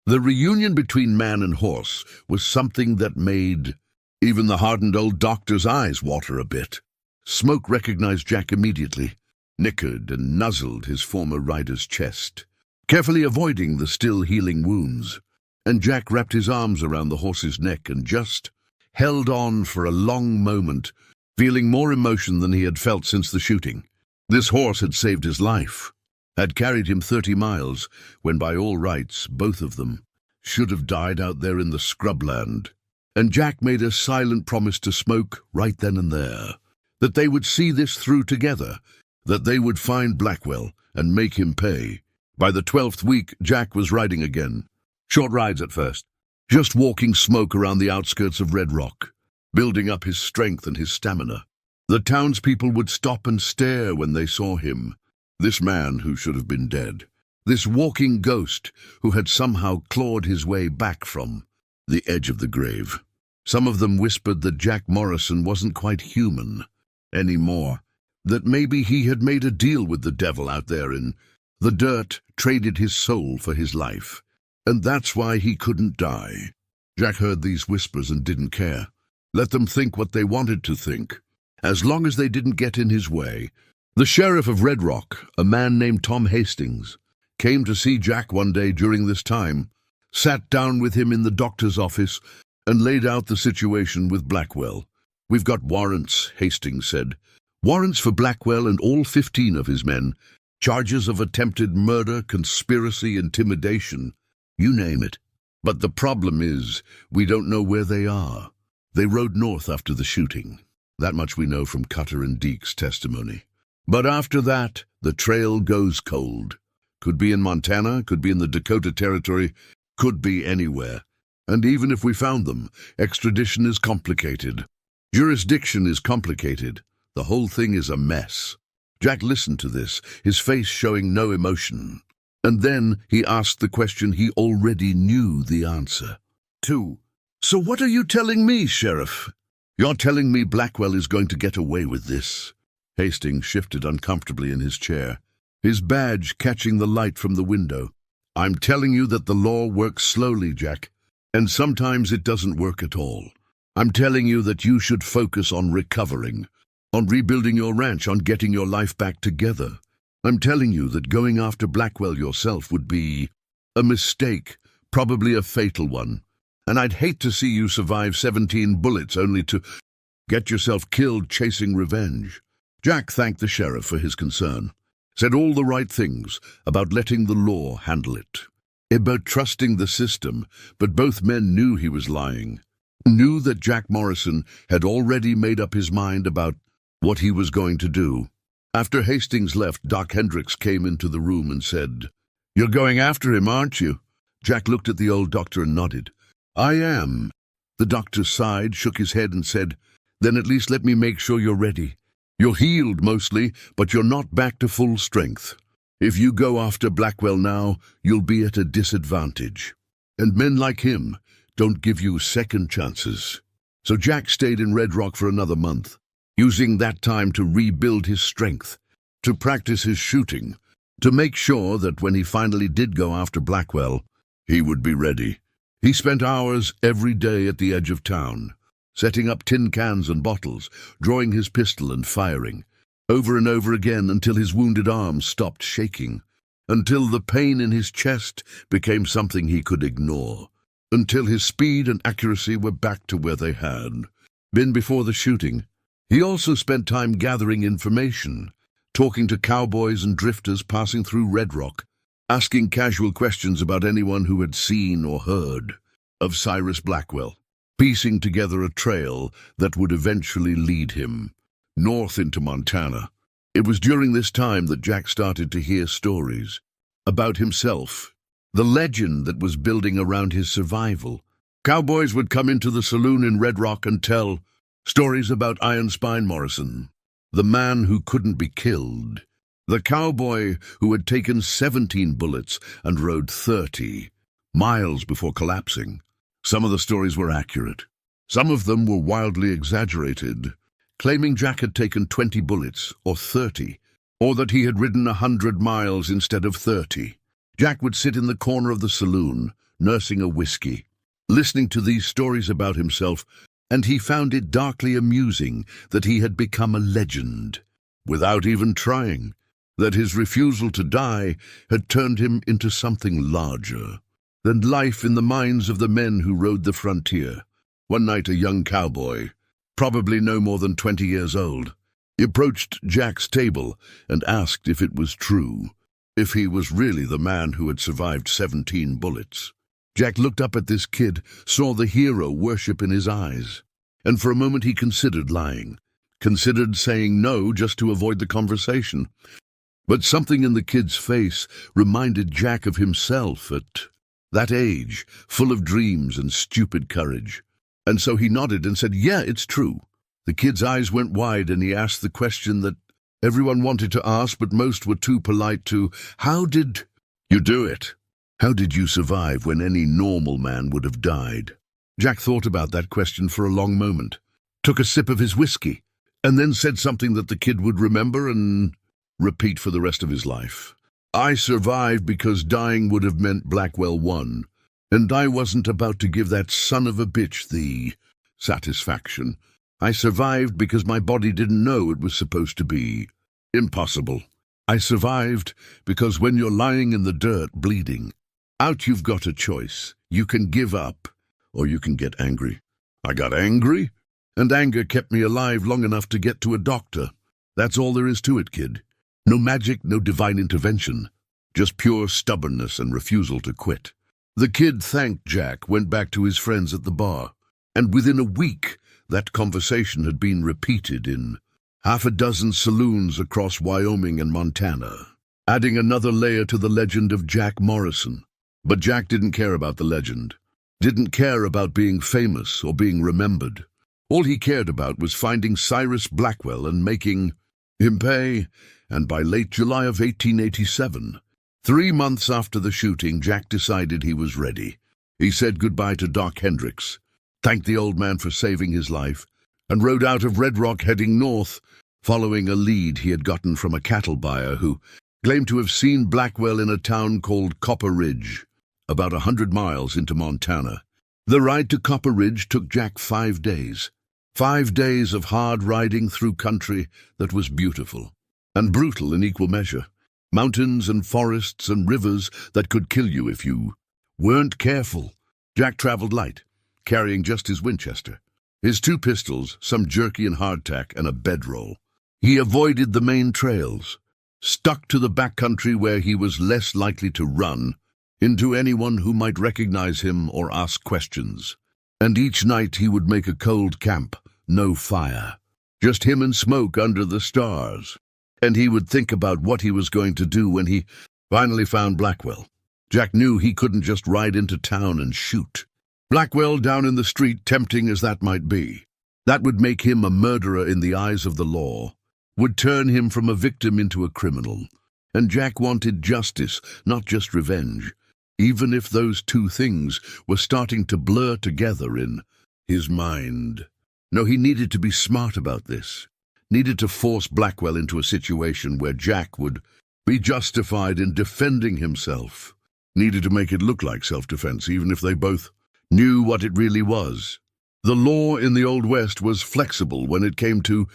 the reunion between man and horse was something that made even the hardened old doctor's eyes water a bit. Smoke recognized Jack immediately, nickered and nuzzled his former rider's chest, carefully avoiding the still healing wounds, and Jack wrapped his arms around the horse's neck and just held on for a long moment, feeling more emotion than he had felt since the shooting. This horse had saved his life, had carried him 30 miles, when by all rights, both of them should have died out there in the scrubland. And Jack made a silent promise to Smoke right then and there, that they would see this through together, that they would find Blackwell and make him pay. By the 12th week, Jack was riding again. Short rides at first, just walking Smoke around the outskirts of Red Rock, building up his strength and his stamina. The townspeople would stop and stare when they saw him, this man who should have been dead, this walking ghost who had somehow clawed his way back from the edge of the grave. Some of them whispered that Jack Morrison wasn't quite human anymore, that maybe he had made a deal with the devil out there in the dirt, traded his soul for his life, and that's why he couldn't die. Jack heard these whispers and didn't care. Let them think what they wanted to think, as long as they didn't get in his way. The sheriff of Red Rock, a man named Tom Hastings, came to see Jack one day during this time, sat down with him in the doctor's office, and laid out the situation with Blackwell. "We've got warrants," Hastings said. "Warrants for Blackwell and all 15 of his men. Charges of attempted murder, conspiracy, intimidation, you name it. But the problem is, we don't know where they are. They rode north after the shooting. That much we know from Cutter and Deke's testimony. But after that, the trail goes cold. Could be in Montana, could be in the Dakota Territory, could be anywhere. And even if we found them, extradition is complicated. Jurisdiction is complicated. The whole thing is a mess." Jack listened to this, his face showing no emotion. And then he asked the question he already knew the answer to. "So what are you telling me, Sheriff? You're telling me Blackwell is going to get away with this?" Hastings shifted uncomfortably in his chair, his badge catching the light from the window. "I'm telling you that the law works slowly, Jack, and sometimes it doesn't work at all. I'm telling you that you should focus on recovering, on rebuilding your ranch, on getting your life back together. I'm telling you that going after Blackwell yourself would be a mistake, probably a fatal one. And I'd hate to see you survive 17 bullets only to get yourself killed chasing revenge." Jack thanked the sheriff for his concern, said all the right things about letting the law handle it. about trusting the system, but both men knew he was lying. Knew that Jack Morrison had already made up his mind about what he was going to do. After Hastings left, Doc Hendricks came into the room and said, "You're going after him, aren't you?" Jack looked at the old doctor and nodded. "I am." The doctor sighed, shook his head and said, "Then at least let me make sure you're ready. You're healed mostly, but you're not back to full strength. If you go after Blackwell now, you'll be at a disadvantage. And men like him don't give you second chances." So Jack stayed in Red Rock for another month, using that time to rebuild his strength, to practice his shooting, to make sure that when he finally did go after Blackwell, he would be ready. He spent hours every day at the edge of town, setting up tin cans and bottles, drawing his pistol and firing, over and over again until his wounded arms stopped shaking, until the pain in his chest became something he could ignore, until his speed and accuracy were back to where they had been before the shooting. He also spent time gathering information, talking to cowboys and drifters passing through Red Rock, asking casual questions about anyone who had seen or heard of Cyrus Blackwell, piecing together a trail that would eventually lead him north into Montana. It was during this time that Jack started to hear stories about himself, the legend that was building around his survival. Cowboys would come into the saloon in Red Rock and tell stories about Iron Spine Morrison, the man who couldn't be killed, the cowboy who had taken 17 bullets and rode 30 miles before collapsing. Some of the stories were accurate. Some of them were wildly exaggerated, claiming Jack had taken 20 bullets, or 30, or that he had ridden 100 miles instead of 30. Jack would sit in the corner of the saloon, nursing a whiskey, listening to these stories about himself, and he found it darkly amusing that he had become a legend, without even trying, that his refusal to die had turned him into something larger than life in the minds of the men who rode the frontier. One night a young cowboy, probably no more than 20 years old, approached Jack's table and asked if it was true, if he was really the man who had survived 17 bullets. Jack looked up at this kid, saw the hero worship in his eyes, and for a moment he considered lying, considered saying no just to avoid the conversation. But something in the kid's face reminded Jack of himself at that age, full of dreams and stupid courage. And so he nodded and said, "Yeah, it's true." The kid's eyes went wide and he asked the question that everyone wanted to ask, but most were too polite to. "How did you do it? How did you survive when any normal man would have died?" Jack thought about that question for a long moment, took a sip of his whiskey, and then said something that the kid would remember and repeat for the rest of his life. "I survived because dying would have meant Blackwell won, and I wasn't about to give that son of a bitch the satisfaction. I survived because my body didn't know it was supposed to be impossible. I survived because when you're lying in the dirt bleeding out, you've got a choice. You can give up, or you can get angry. I got angry, and anger kept me alive long enough to get to a doctor. That's all there is to it, kid. No magic, no divine intervention, just pure stubbornness and refusal to quit." The kid thanked Jack, went back to his friends at the bar, and within a week that conversation had been repeated in half a dozen saloons across Wyoming and Montana, adding another layer to the legend of Jack Morrison. But Jack didn't care about the legend, didn't care about being famous or being remembered. All he cared about was finding Cyrus Blackwell and making him pay. And by late July of 1887, 3 months after the shooting, Jack decided he was ready. He said goodbye to Doc Hendricks, thanked the old man for saving his life, and rode out of Red Rock heading north, following a lead he had gotten from a cattle buyer who claimed to have seen Blackwell in a town called Copper Ridge, about 100 miles into Montana. The ride to Copper Ridge took Jack 5 days. 5 days of hard riding through country that was beautiful and brutal in equal measure. Mountains and forests and rivers that could kill you if you weren't careful. Jack traveled light, carrying just his Winchester, his 2 pistols, some jerky and hardtack, and a bedroll. He avoided the main trails, stuck to the backcountry where he was less likely to run into anyone who might recognize him or ask questions. And each night he would make a cold camp, no fire, just him and smoke under the stars. And he would think about what he was going to do when he finally found Blackwell. Jack knew he couldn't just ride into town and shoot. Blackwell down in the street, tempting as that might be, that would make him a murderer in the eyes of the law, would turn him from a victim into a criminal. And Jack wanted justice, not just revenge, even if those two things were starting to blur together in his mind. No, he needed to be smart about this, needed to force Blackwell into a situation where Jack would be justified in defending himself, needed to make it look like self-defense, even if they both knew what it really was. The law in the Old West was flexible when it came to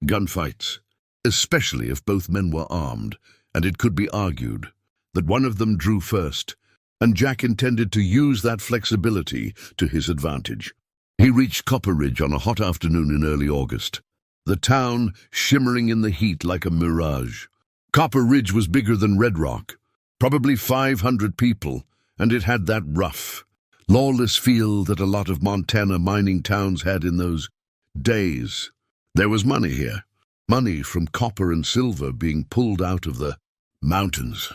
gunfights, especially if both men were armed, and it could be argued that one of them drew first, and Jack intended to use that flexibility to his advantage. He reached Copper Ridge on a hot afternoon in early August, the town shimmering in the heat like a mirage. Copper Ridge was bigger than Red Rock, probably 500 people, and it had that rough, lawless feel that a lot of Montana mining towns had in those days. There was money here, money from copper and silver being pulled out of the mountains.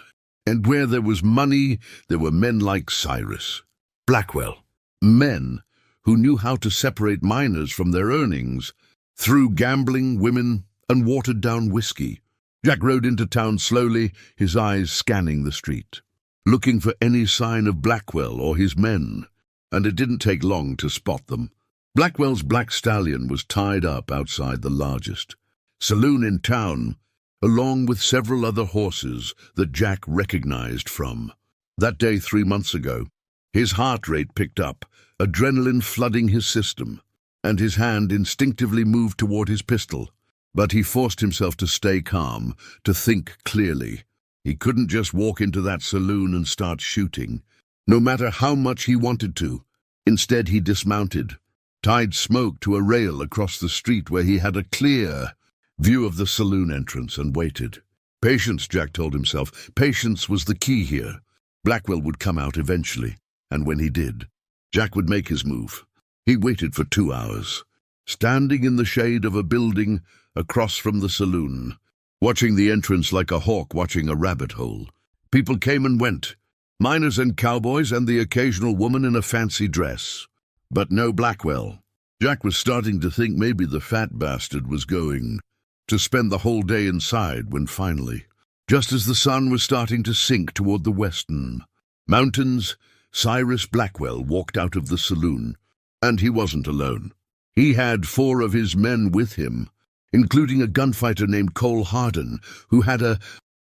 And where there was money, there were men like Cyrus, Blackwell, men who knew how to separate miners from their earnings through gambling, women, and watered-down whiskey. Jack rode into town slowly, his eyes scanning the street, looking for any sign of Blackwell or his men, and it didn't take long to spot them. Blackwell's black stallion was tied up outside the largest saloon in town, along with several other horses that Jack recognized from that day 3 months ago. His heart rate picked up, adrenaline flooding his system, and his hand instinctively moved toward his pistol. But he forced himself to stay calm, to think clearly. He couldn't just walk into that saloon and start shooting, no matter how much he wanted to. Instead, he dismounted, tied Smoke to a rail across the street where he had a clear view of the saloon entrance, and waited. Patience, Jack told himself. Patience was the key here. Blackwell would come out eventually, and when he did, Jack would make his move. He waited for 2 hours, standing in the shade of a building across from the saloon, watching the entrance like a hawk watching a rabbit hole. People came and went, miners and cowboys and the occasional woman in a fancy dress. But no Blackwell. Jack was starting to think maybe the fat bastard was going to spend the whole day inside when finally, just as the sun was starting to sink toward the western mountains, Cyrus Blackwell walked out of the saloon. And he wasn't alone. He had 4 of his men with him, including a gunfighter named Cole Hardin, who had a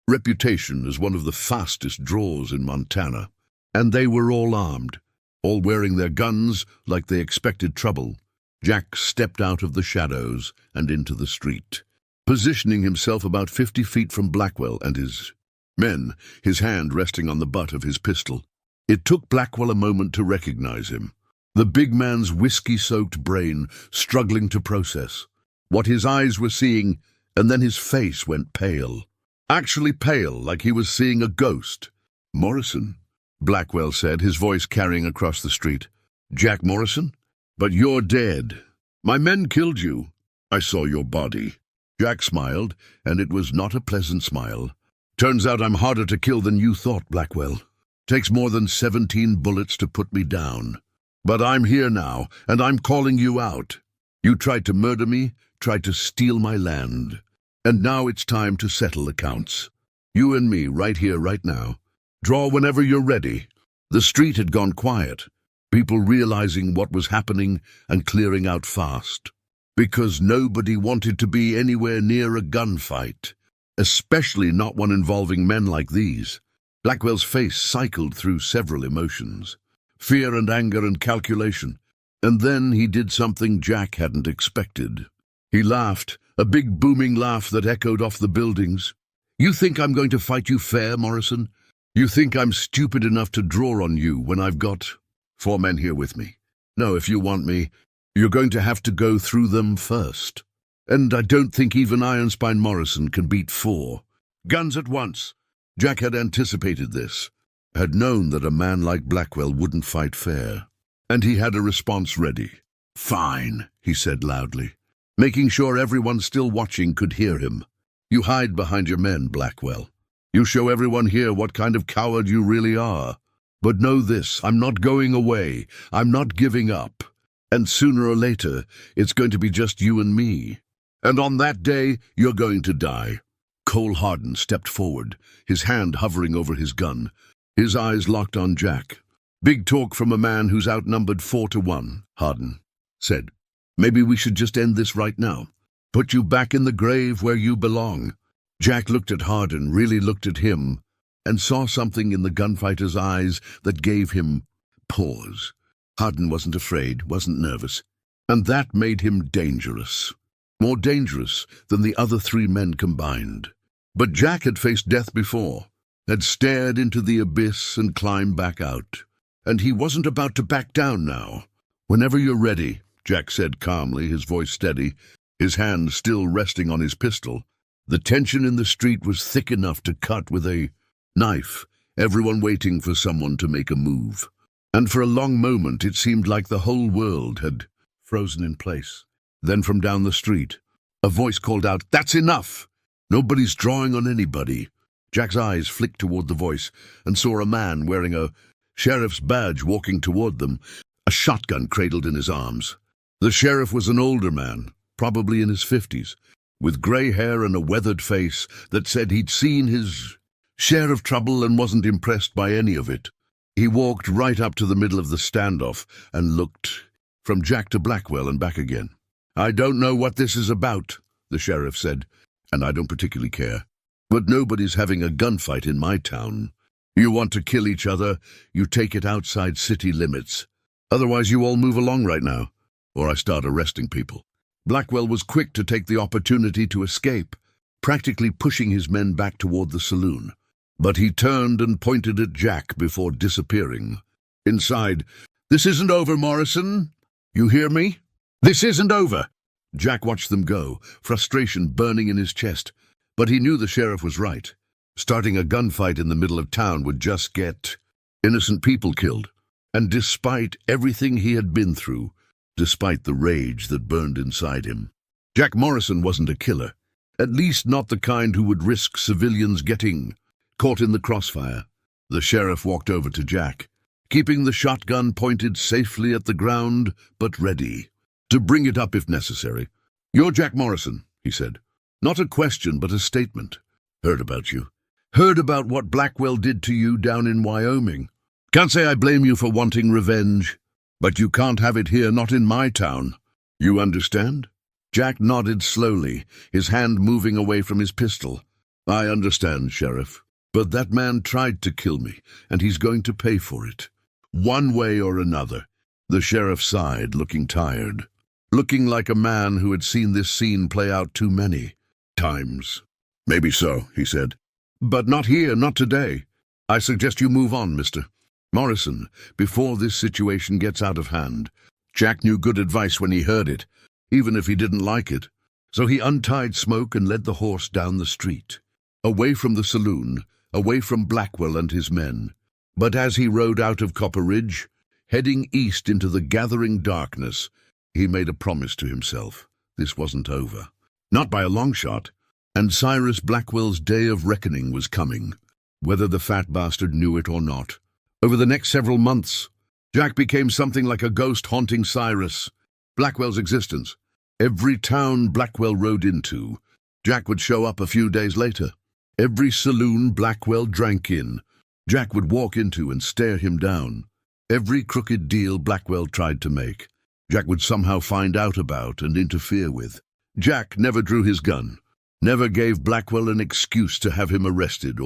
reputation as one of the fastest draws in Montana. And they were all armed, all wearing their guns like they expected trouble. Jack stepped out of the shadows and into the street, positioning himself about 50 feet from Blackwell and his men, his hand resting on the butt of his pistol. It took Blackwell a moment to recognize him, the big man's whiskey-soaked brain struggling to process what his eyes were seeing, and then his face went pale. Actually pale, like he was seeing a ghost. "Morrison," Blackwell said, his voice carrying across the street. "Jack Morrison? But you're dead. My men killed you. I saw your body." Jack smiled, and it was not a pleasant smile. "Turns out I'm harder to kill than you thought, Blackwell. Takes more than 17 bullets to put me down. But I'm here now, and I'm calling you out. You tried to murder me, tried to steal my land. And now it's time to settle accounts. You and me, right here, right now. Draw whenever you're ready." The street had gone quiet, people realizing what was happening and clearing out fast. Because nobody wanted to be anywhere near a gunfight, especially not one involving men like these. Blackwell's face cycled through several emotions, fear and anger and calculation. And then he did something Jack hadn't expected. He laughed, a big booming laugh that echoed off the buildings. "You think I'm going to fight you fair, Morrison? You think I'm stupid enough to draw on you when I've got 4 men here with me? No, if you want me, you're going to have to go through them first. And I don't think even Ironspine Morrison can beat 4 guns at once." Jack had anticipated this. had known that a man like Blackwell wouldn't fight fair, and he had a response ready. "Fine," he said loudly, making sure everyone still watching could hear him. "You hide behind your men, Blackwell. You show everyone here what kind of coward you really are. But know this, I'm not going away. I'm not giving up. And sooner or later, it's going to be just you and me. And on that day, you're going to die." Cole Hardin stepped forward, his hand hovering over his gun, his eyes locked on Jack. "Big talk from a man who's outnumbered 4-1, Hardin said. "Maybe we should just end this right now. Put you back in the grave where you belong." Jack looked at Hardin, really looked at him, and saw something in the gunfighter's eyes that gave him pause. Hardin wasn't afraid, wasn't nervous, and that made him dangerous. More dangerous than the other 3 men combined. But Jack had faced death before, had stared into the abyss and climbed back out. And he wasn't about to back down now. "Whenever you're ready," Jack said calmly, his voice steady, his hand still resting on his pistol. The tension in the street was thick enough to cut with a knife, everyone waiting for someone to make a move. And for a long moment it seemed like the whole world had frozen in place. Then from down the street, a voice called out, "That's enough! Nobody's drawing on anybody." Jack's eyes flicked toward the voice and saw a man wearing a sheriff's badge walking toward them, a shotgun cradled in his arms. The sheriff was an older man, probably in his 50s, with grey hair and a weathered face that said he'd seen his share of trouble and wasn't impressed by any of it. He walked right up to the middle of the standoff and looked from Jack to Blackwell and back again. "I don't know what this is about," the sheriff said, "and I don't particularly care. But nobody's having a gunfight in my town. You want to kill each other, you take it outside city limits. Otherwise you all move along right now, or I start arresting people." Blackwell was quick to take the opportunity to escape, practically pushing his men back toward the saloon. But he turned and pointed at Jack before disappearing. Inside, "This isn't over, Morrison. You hear me? This isn't over." Jack watched them go, frustration burning in his chest. But he knew the sheriff was right. Starting a gunfight in the middle of town would just get innocent people killed. And despite everything he had been through, despite the rage that burned inside him, Jack Morrison wasn't a killer. At least not the kind who would risk civilians getting caught in the crossfire. The sheriff walked over to Jack, keeping the shotgun pointed safely at the ground, but ready to bring it up if necessary. "You're Jack Morrison," he said. "Not a question, but a statement. Heard about you. Heard about what Blackwell did to you down in Wyoming. Can't say I blame you for wanting revenge, but you can't have it here, not in my town. You understand?" Jack nodded slowly, his hand moving away from his pistol. "I understand, Sheriff. But that man tried to kill me, and he's going to pay for it. One way or another." The sheriff sighed, looking tired, looking like a man who had seen this scene play out too many times. "Maybe so," he said. "But not here, not today. I suggest you move on, Mr. Morrison, before this situation gets out of hand." Jack knew good advice when he heard it, even if he didn't like it. So he untied Smoke and led the horse down the street, away from the saloon, away from Blackwell and his men. But as he rode out of Copper Ridge, heading east into the gathering darkness, he made a promise to himself. This wasn't over. Not by a long shot. And Cyrus Blackwell's day of reckoning was coming, whether the fat bastard knew it or not. Over the next several months, Jack became something like a ghost haunting Cyrus Blackwell's existence. Every town Blackwell rode into, Jack would show up a few days later. Every saloon Blackwell drank in, Jack would walk into and stare him down. Every crooked deal Blackwell tried to make, Jack would somehow find out about and interfere with. Jack never drew his gun, never gave Blackwell an excuse to have him arrested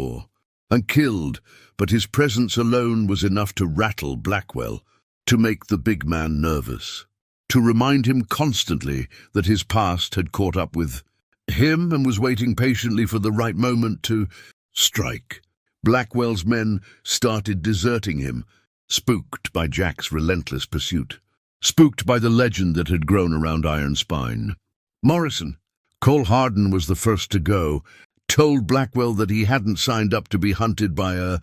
and killed, but his presence alone was enough to rattle Blackwell, to make the big man nervous, to remind him constantly that his past had caught up with him and was waiting patiently for the right moment to strike. Blackwell's men started deserting him, spooked by Jack's relentless pursuit, spooked by the legend that had grown around Iron Spine. Morrison, Cole Hardin was the first to go, told Blackwell that he hadn't signed up to be hunted by a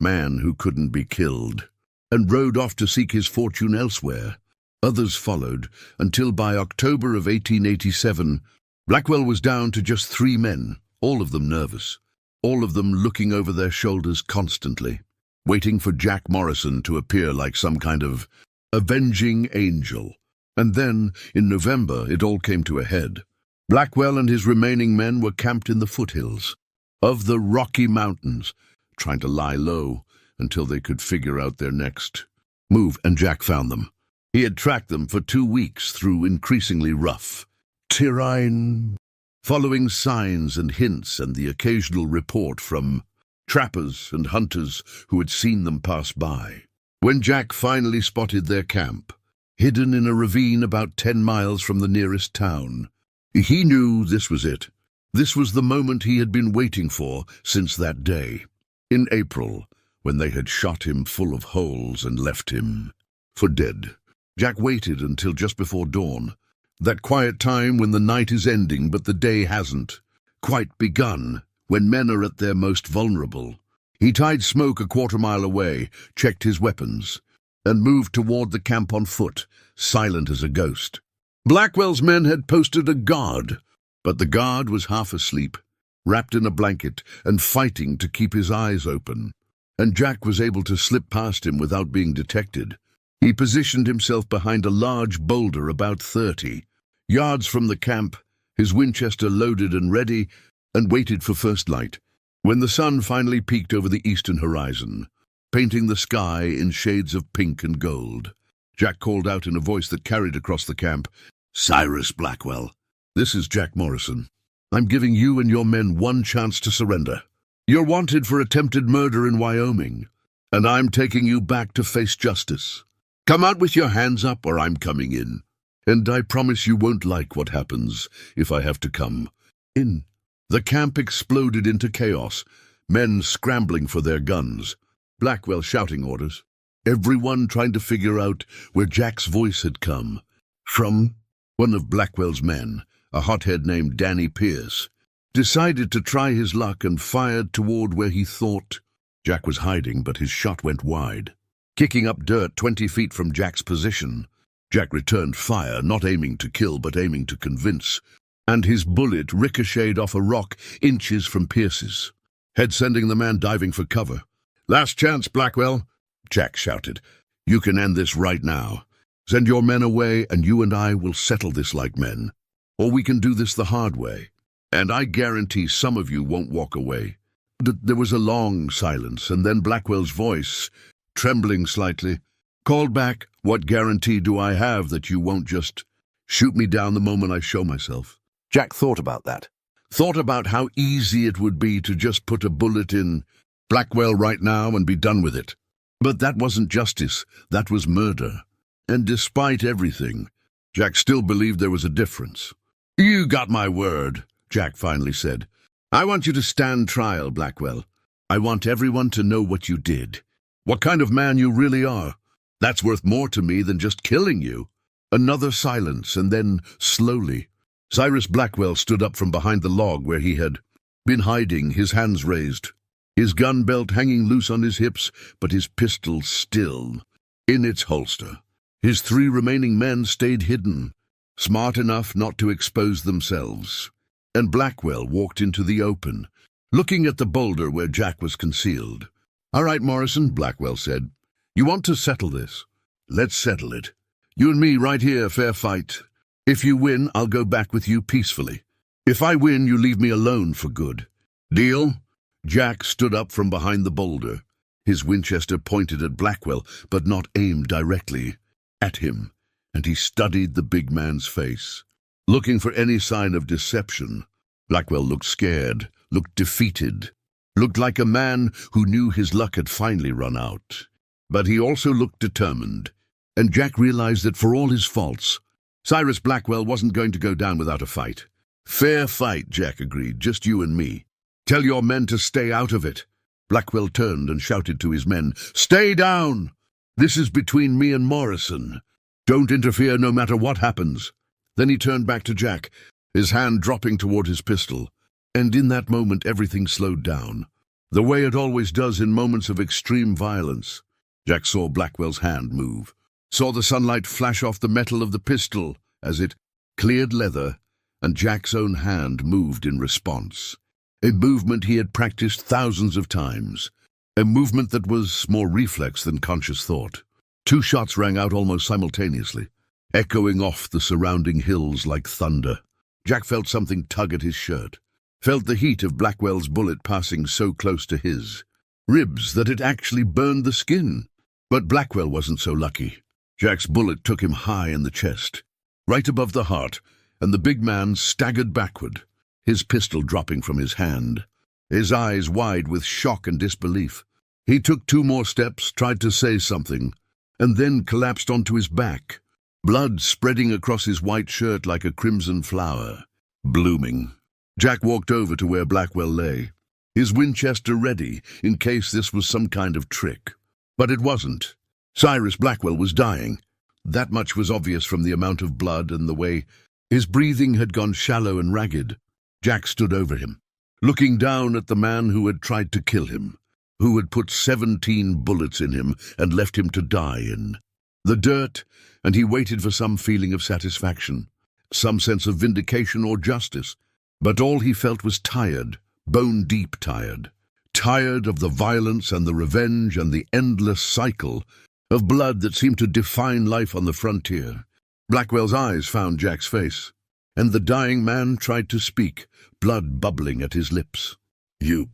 man who couldn't be killed, and rode off to seek his fortune elsewhere. Others followed, until by October of 1887, Blackwell was down to just 3 men, all of them nervous, all of them looking over their shoulders constantly, waiting for Jack Morrison to appear like some kind of avenging angel. And then, in November, it all came to a head. Blackwell and his remaining men were camped in the foothills of the Rocky Mountains, trying to lie low until they could figure out their next move, and Jack found them. He had tracked them for 2 weeks through increasingly rough terrain, following signs and hints and the occasional report from trappers and hunters who had seen them pass by. When Jack finally spotted their camp, hidden in a ravine about 10 miles from the nearest town, he knew this was it. This was the moment he had been waiting for since that day, in April, when they had shot him full of holes and left him for dead. Jack waited until just before dawn, that quiet time when the night is ending but the day hasn't quite begun, when men are at their most vulnerable. He tied Smoke a quarter-mile away, checked his weapons, and moved toward the camp on foot, silent as a ghost. Blackwell's men had posted a guard, but the guard was half asleep, wrapped in a blanket and fighting to keep his eyes open, and Jack was able to slip past him without being detected. He positioned himself behind a large boulder about 30 yards from the camp, his Winchester loaded and ready, and waited for first light. When the sun finally peaked over the eastern horizon, painting the sky in shades of pink and gold, Jack called out in a voice that carried across the camp, "Cyrus Blackwell, this is Jack Morrison. I'm giving you and your men one chance to surrender. You're wanted for attempted murder in Wyoming, and I'm taking you back to face justice. Come out with your hands up or I'm coming in. And I promise you won't like what happens if I have to come in." The camp exploded into chaos, men scrambling for their guns, Blackwell shouting orders, everyone trying to figure out where Jack's voice had come from. One of Blackwell's men, a hothead named Danny Pierce, decided to try his luck and fired toward where he thought Jack was hiding, but his shot went wide, kicking up dirt 20 feet from Jack's position. Jack returned fire, not aiming to kill but aiming to convince, and his bullet ricocheted off a rock inches from Pierce's head, sending the man diving for cover. "Last chance, Blackwell," Jack shouted. "You can end this right now. Send your men away and you and I will settle this like men. Or we can do this the hard way. And I guarantee some of you won't walk away." There was a long silence, and then Blackwell's voice, trembling slightly, called back, "What guarantee do I have that you won't just shoot me down the moment I show myself?" Jack thought about that. Thought about how easy it would be to just put a bullet in Blackwell right now and be done with it. But that wasn't justice, that was murder. And despite everything, Jack still believed there was a difference. "You got my word," Jack finally said. "I want you to stand trial, Blackwell. I want everyone to know what you did, what kind of man you really are. That's worth more to me than just killing you." Another silence, and then, slowly, Cyrus Blackwell stood up from behind the log where he had been hiding, his hands raised, his gun belt hanging loose on his hips, but his pistol still in its holster. His 3 remaining men stayed hidden, smart enough not to expose themselves, and Blackwell walked into the open, looking at the boulder where Jack was concealed. "All right, Morrison," Blackwell said. "You want to settle this? Let's settle it. You and me right here, fair fight. If you win, I'll go back with you peacefully. If I win, you leave me alone for good. Deal?" Jack stood up from behind the boulder, his Winchester pointed at Blackwell, but not aimed directly at him, and he studied the big man's face, looking for any sign of deception. Blackwell looked scared, looked defeated, looked like a man who knew his luck had finally run out. But he also looked determined, and Jack realized that for all his faults, Cyrus Blackwell wasn't going to go down without a fight. "Fair fight," Jack agreed, "just you and me. Tell your men to stay out of it." Blackwell turned and shouted to his men, "Stay down! This is between me and Morrison. Don't interfere no matter what happens." Then he turned back to Jack, his hand dropping toward his pistol, and in that moment everything slowed down. the way it always does in moments of extreme violence. Jack saw Blackwell's hand move, saw the sunlight flash off the metal of the pistol as it cleared leather, and Jack's own hand moved in response. A movement he had practiced thousands of times, a movement that was more reflex than conscious thought. 2 shots rang out almost simultaneously, echoing off the surrounding hills like thunder. Jack felt something tug at his shirt, felt the heat of Blackwell's bullet passing so close to his ribs that it actually burned the skin. But Blackwell wasn't so lucky. Jack's bullet took him high in the chest, right above the heart, and the big man staggered backward, his pistol dropping from his hand, his eyes wide with shock and disbelief. He took 2 more steps, tried to say something, and then collapsed onto his back, blood spreading across his white shirt like a crimson flower, blooming. Jack walked over to where Blackwell lay, his Winchester ready in case this was some kind of trick. But it wasn't. Cyrus Blackwell was dying. That much was obvious from the amount of blood and the way his breathing had gone shallow and ragged. Jack stood over him, looking down at the man who had tried to kill him, who had put 17 bullets in him and left him to die in the dirt, and he waited for some feeling of satisfaction, some sense of vindication or justice. But all he felt was tired, bone-deep tired. Tired of the violence and the revenge and the endless cycle of blood that seemed to define life on the frontier. Blackwell's eyes found Jack's face, and the dying man tried to speak, blood bubbling at his lips. You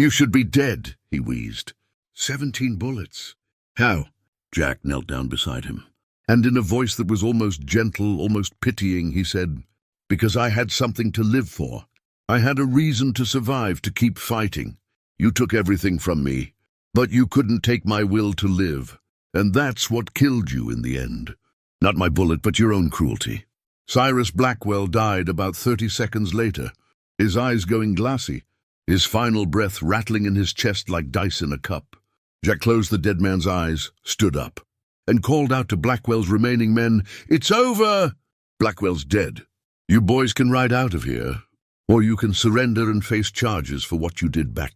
should be dead," he wheezed. 17 bullets. How?" Jack knelt down beside him, and in a voice that was almost gentle, almost pitying, he said, "Because I had something to live for. I had a reason to survive, to keep fighting. You took everything from me, but you couldn't take my will to live, and that's what killed you in the end. Not my bullet, but your own cruelty." Cyrus Blackwell died about 30 seconds later, his eyes going glassy, his final breath rattling in his chest like dice in a cup. Jack closed the dead man's eyes, stood up, and called out to Blackwell's remaining men, "It's over! Blackwell's dead. You boys can ride out of here, or you can surrender and face charges for what you did back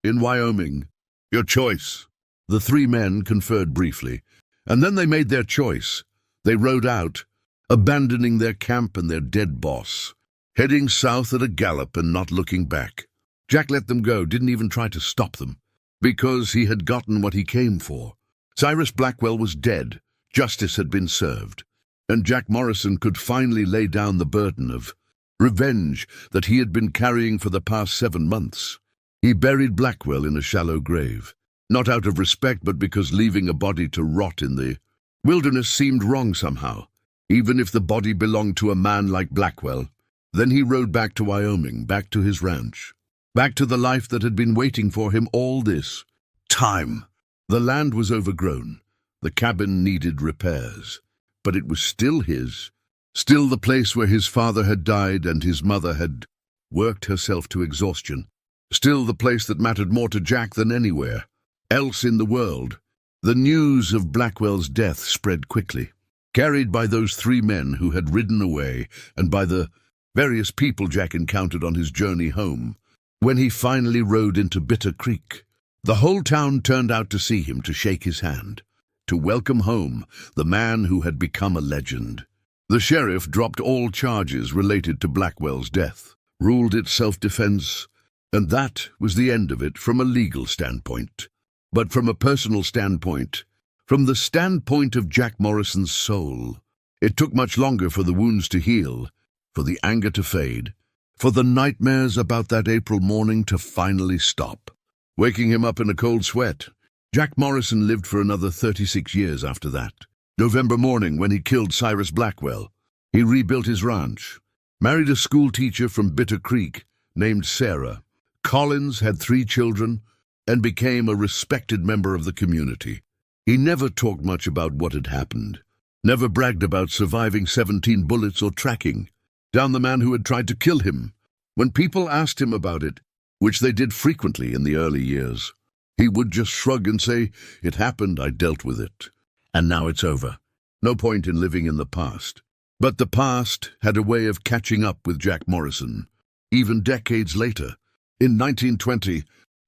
in Wyoming. Your choice." The 3 men conferred briefly, and then they made their choice. They rode out, abandoning their camp and their dead boss, heading south at a gallop and not looking back. Jack let them go, didn't even try to stop them, because he had gotten what he came for. Cyrus Blackwell was dead, justice had been served, and Jack Morrison could finally lay down the burden of revenge that he had been carrying for the past 7 months. He buried Blackwell in a shallow grave, not out of respect, but because leaving a body to rot in the wilderness seemed wrong somehow, even if the body belonged to a man like Blackwell. Then he rode back to Wyoming, back to his ranch, back to the life that had been waiting for him all this time. The land was overgrown, the cabin needed repairs, but it was still his, still the place where his father had died and his mother had worked herself to exhaustion, still the place that mattered more to Jack than anywhere else in the world. The news of Blackwell's death spread quickly, carried by those 3 men who had ridden away and by the various people Jack encountered on his journey home. When he finally rode into Bitter Creek, the whole town turned out to see him, to shake his hand, to welcome home the man who had become a legend. The sheriff dropped all charges related to Blackwell's death, ruled it self-defense, and that was the end of it from a legal standpoint. But from a personal standpoint, from the standpoint of Jack Morrison's soul, it took much longer for the wounds to heal, for the anger to fade, for the nightmares about that April morning to finally stop, waking him up in a cold sweat. Jack Morrison lived for another 36 years after that. November morning, when he killed Cyrus Blackwell, he rebuilt his ranch, married a school teacher from Bitter Creek named Sarah. Collins had 3 children and became a respected member of the community. He never talked much about what had happened, never bragged about surviving 17 bullets or tracking down the man who had tried to kill him. When people asked him about it, which they did frequently in the early years, he would just shrug and say, "It happened, I dealt with it, and now it's over. No point in living in the past." But the past had a way of catching up with Jack Morrison, even decades later. In 1920,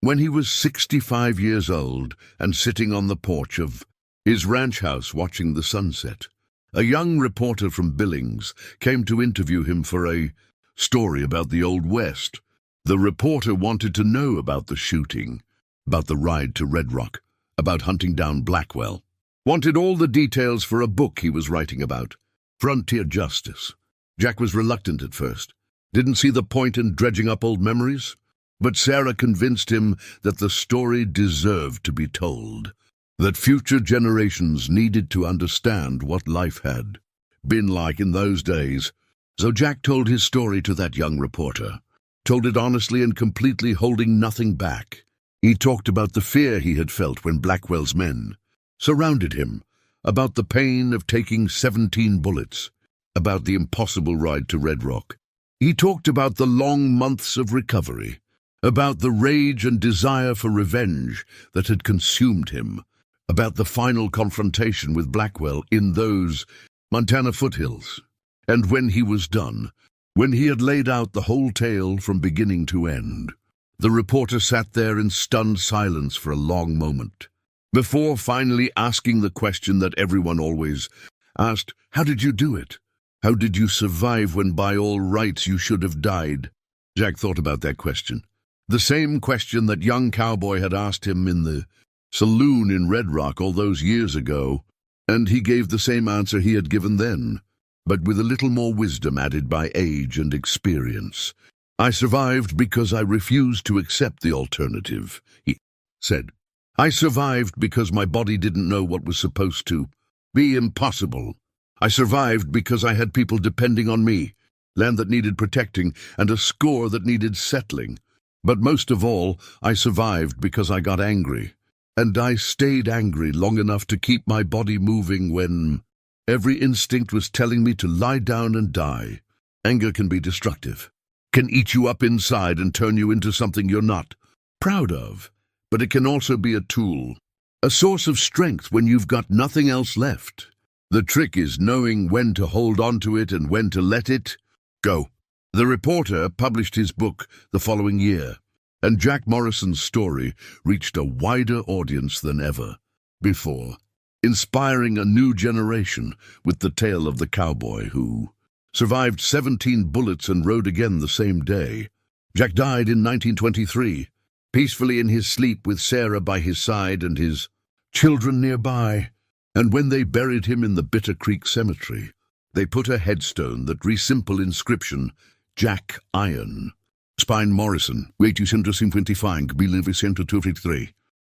When he was 65 years old and sitting on the porch of his ranch house watching the sunset, a young reporter from Billings came to interview him for a story about the Old West. The reporter wanted to know about the shooting, about the ride to Red Rock, about hunting down Blackwell. Wanted all the details for a book he was writing about, Frontier Justice. Jack was reluctant at first, didn't see the point in dredging up old memories, but Sarah convinced him that the story deserved to be told, that future generations needed to understand what life had been like in those days. So Jack told his story to that young reporter, told it honestly and completely, holding nothing back. He talked about the fear he had felt when Blackwell's men surrounded him, about the pain of taking 17 bullets, about the impossible ride to Red Rock. He talked about the long months of recovery, about the rage and desire for revenge that had consumed him, about the final confrontation with Blackwell in those Montana foothills. And when he was done, when he had laid out the whole tale from beginning to end, the reporter sat there in stunned silence for a long moment, before finally asking the question that everyone always asked: how did you do it? How did you survive when by all rights you should have died? Jack thought about that question, the same question that young Cowboy had asked him in the saloon in Red Rock all those years ago, and he gave the same answer he had given then, but with a little more wisdom added by age and experience. I survived because I refused to accept the alternative, he said. I survived because my body didn't know what was supposed to be impossible. I survived because I had people depending on me, land that needed protecting, and a score that needed settling. But most of all, I survived because I got angry. And I stayed angry long enough to keep my body moving when every instinct was telling me to lie down and die. Anger can be destructive, can eat you up inside and turn you into something you're not proud of. But it can also be a tool, a source of strength when you've got nothing else left. The trick is knowing when to hold on to it and when to let it go. The reporter published his book the following year, and Jack Morrison's story reached a wider audience than ever before, inspiring a new generation with the tale of the cowboy who survived 17 bullets and rode again the same day. Jack died in 1923, peacefully in his sleep with Sarah by his side and his children nearby. And when they buried him in the Bitter Creek Cemetery, they put a headstone that read simple inscription, Jack Iron. Spine Morrison, 1855,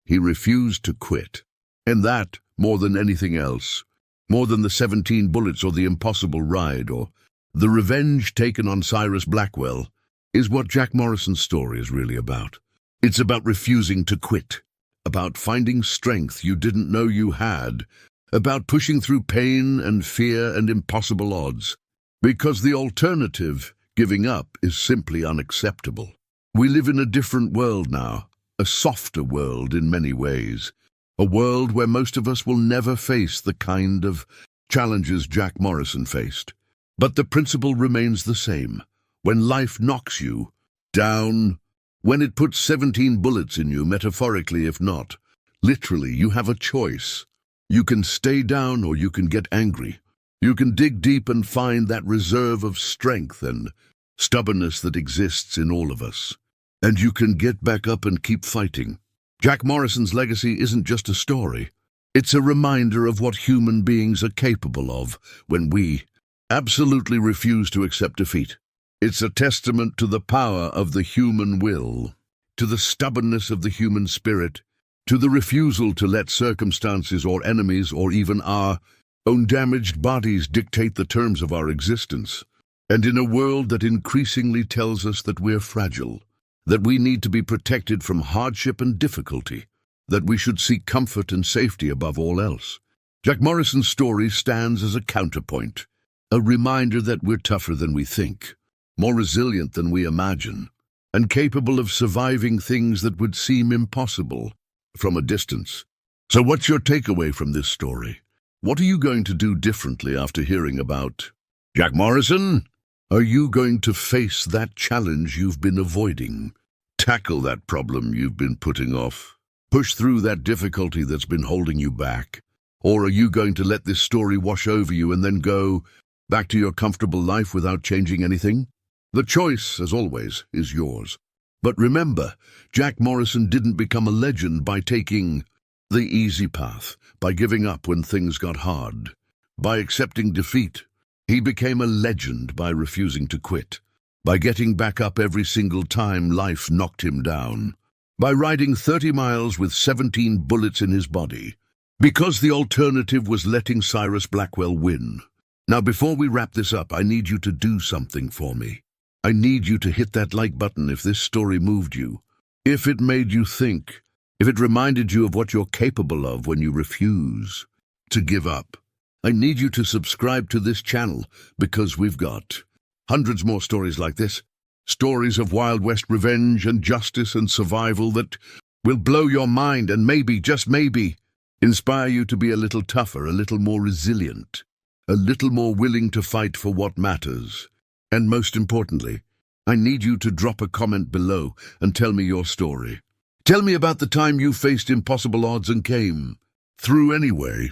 he refused to quit. And that, more than anything else, more than the 17 bullets or the impossible ride or the revenge taken on Cyrus Blackwell, is what Jack Morrison's story is really about. It's about refusing to quit, about finding strength you didn't know you had, about pushing through pain and fear and impossible odds, because the alternative, giving up, is simply unacceptable. We live in a different world now, a softer world in many ways, a world where most of us will never face the kind of challenges Jack Morrison faced. But the principle remains the same. When life knocks you down, when it puts 17 bullets in you, metaphorically if not, literally, you have a choice. You can stay down or you can get angry. You can dig deep and find that reserve of strength and stubbornness that exists in all of us. And you can get back up and keep fighting. Jack Morrison's legacy isn't just a story. It's a reminder of what human beings are capable of when we absolutely refuse to accept defeat. It's a testament to the power of the human will, to the stubbornness of the human spirit, to the refusal to let circumstances or enemies or even our own damaged bodies dictate the terms of our existence. And in a world that increasingly tells us that we're fragile, that we need to be protected from hardship and difficulty, that we should seek comfort and safety above all else, Jack Morrison's story stands as a counterpoint, a reminder that we're tougher than we think, more resilient than we imagine, and capable of surviving things that would seem impossible from a distance. So what's your takeaway from this story? What are you going to do differently after hearing about Jack Morrison? Are you going to face that challenge you've been avoiding? Tackle that problem you've been putting off. Push through that difficulty that's been holding you back. Or are you going to let this story wash over you and then go back to your comfortable life without changing anything? The choice, as always, is yours. But remember, Jack Morrison didn't become a legend by taking the easy path, by giving up when things got hard, by accepting defeat. He became a legend by refusing to quit, by getting back up every single time life knocked him down, by riding 30 miles with 17 bullets in his body, because the alternative was letting Cyrus Blackwell win. Now, before we wrap this up, I need you to do something for me. I need you to hit that like button if this story moved you, if it made you think, if it reminded you of what you're capable of when you refuse to give up. I need you to subscribe to this channel because we've got hundreds more stories like this, stories of Wild West revenge and justice and survival that will blow your mind and maybe, just maybe, inspire you to be a little tougher, a little more resilient, a little more willing to fight for what matters. And most importantly, I need you to drop a comment below and tell me your story. Tell me about the time you faced impossible odds and came through anyway.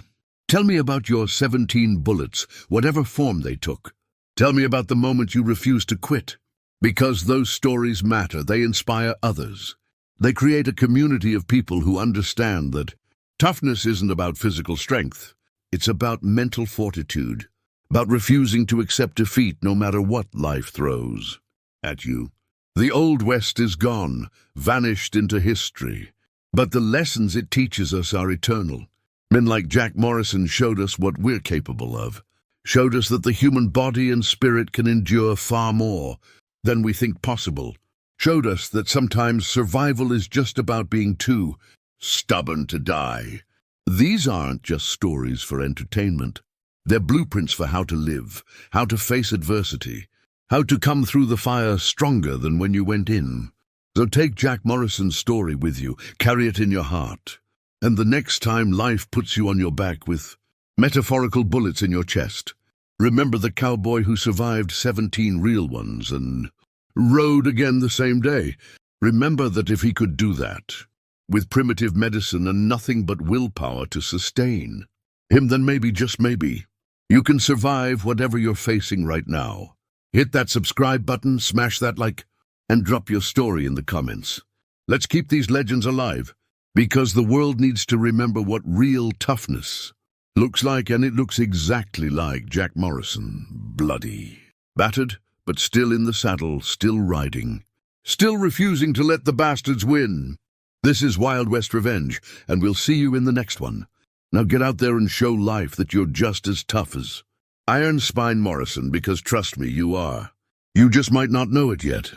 Tell me about your 17 bullets, whatever form they took. Tell me about the moment you refused to quit. Because those stories matter, they inspire others. They create a community of people who understand that toughness isn't about physical strength. It's about mental fortitude, about refusing to accept defeat no matter what life throws at you. The Old West is gone, vanished into history, but the lessons it teaches us are eternal. Men like Jack Morrison showed us what we're capable of, showed us that the human body and spirit can endure far more than we think possible, showed us that sometimes survival is just about being too stubborn to die. These aren't just stories for entertainment. They're blueprints for how to live, how to face adversity, how to come through the fire stronger than when you went in. So take Jack Morrison's story with you, carry it in your heart. And the next time life puts you on your back with metaphorical bullets in your chest, remember the cowboy who survived 17 real ones and rode again the same day. Remember that if he could do that, with primitive medicine and nothing but willpower to sustain him, then maybe, just maybe, you can survive whatever you're facing right now. Hit that subscribe button, smash that like, and drop your story in the comments. Let's keep these legends alive, because the world needs to remember what real toughness looks like, and it looks exactly like Jack Morrison. Bloody, battered, but still in the saddle, still riding, still refusing to let the bastards win. This is Wild West Revenge, and we'll see you in the next one. Now get out there and show life that you're just as tough as Iron Spine Morrison, because trust me, you are. You just might not know it yet.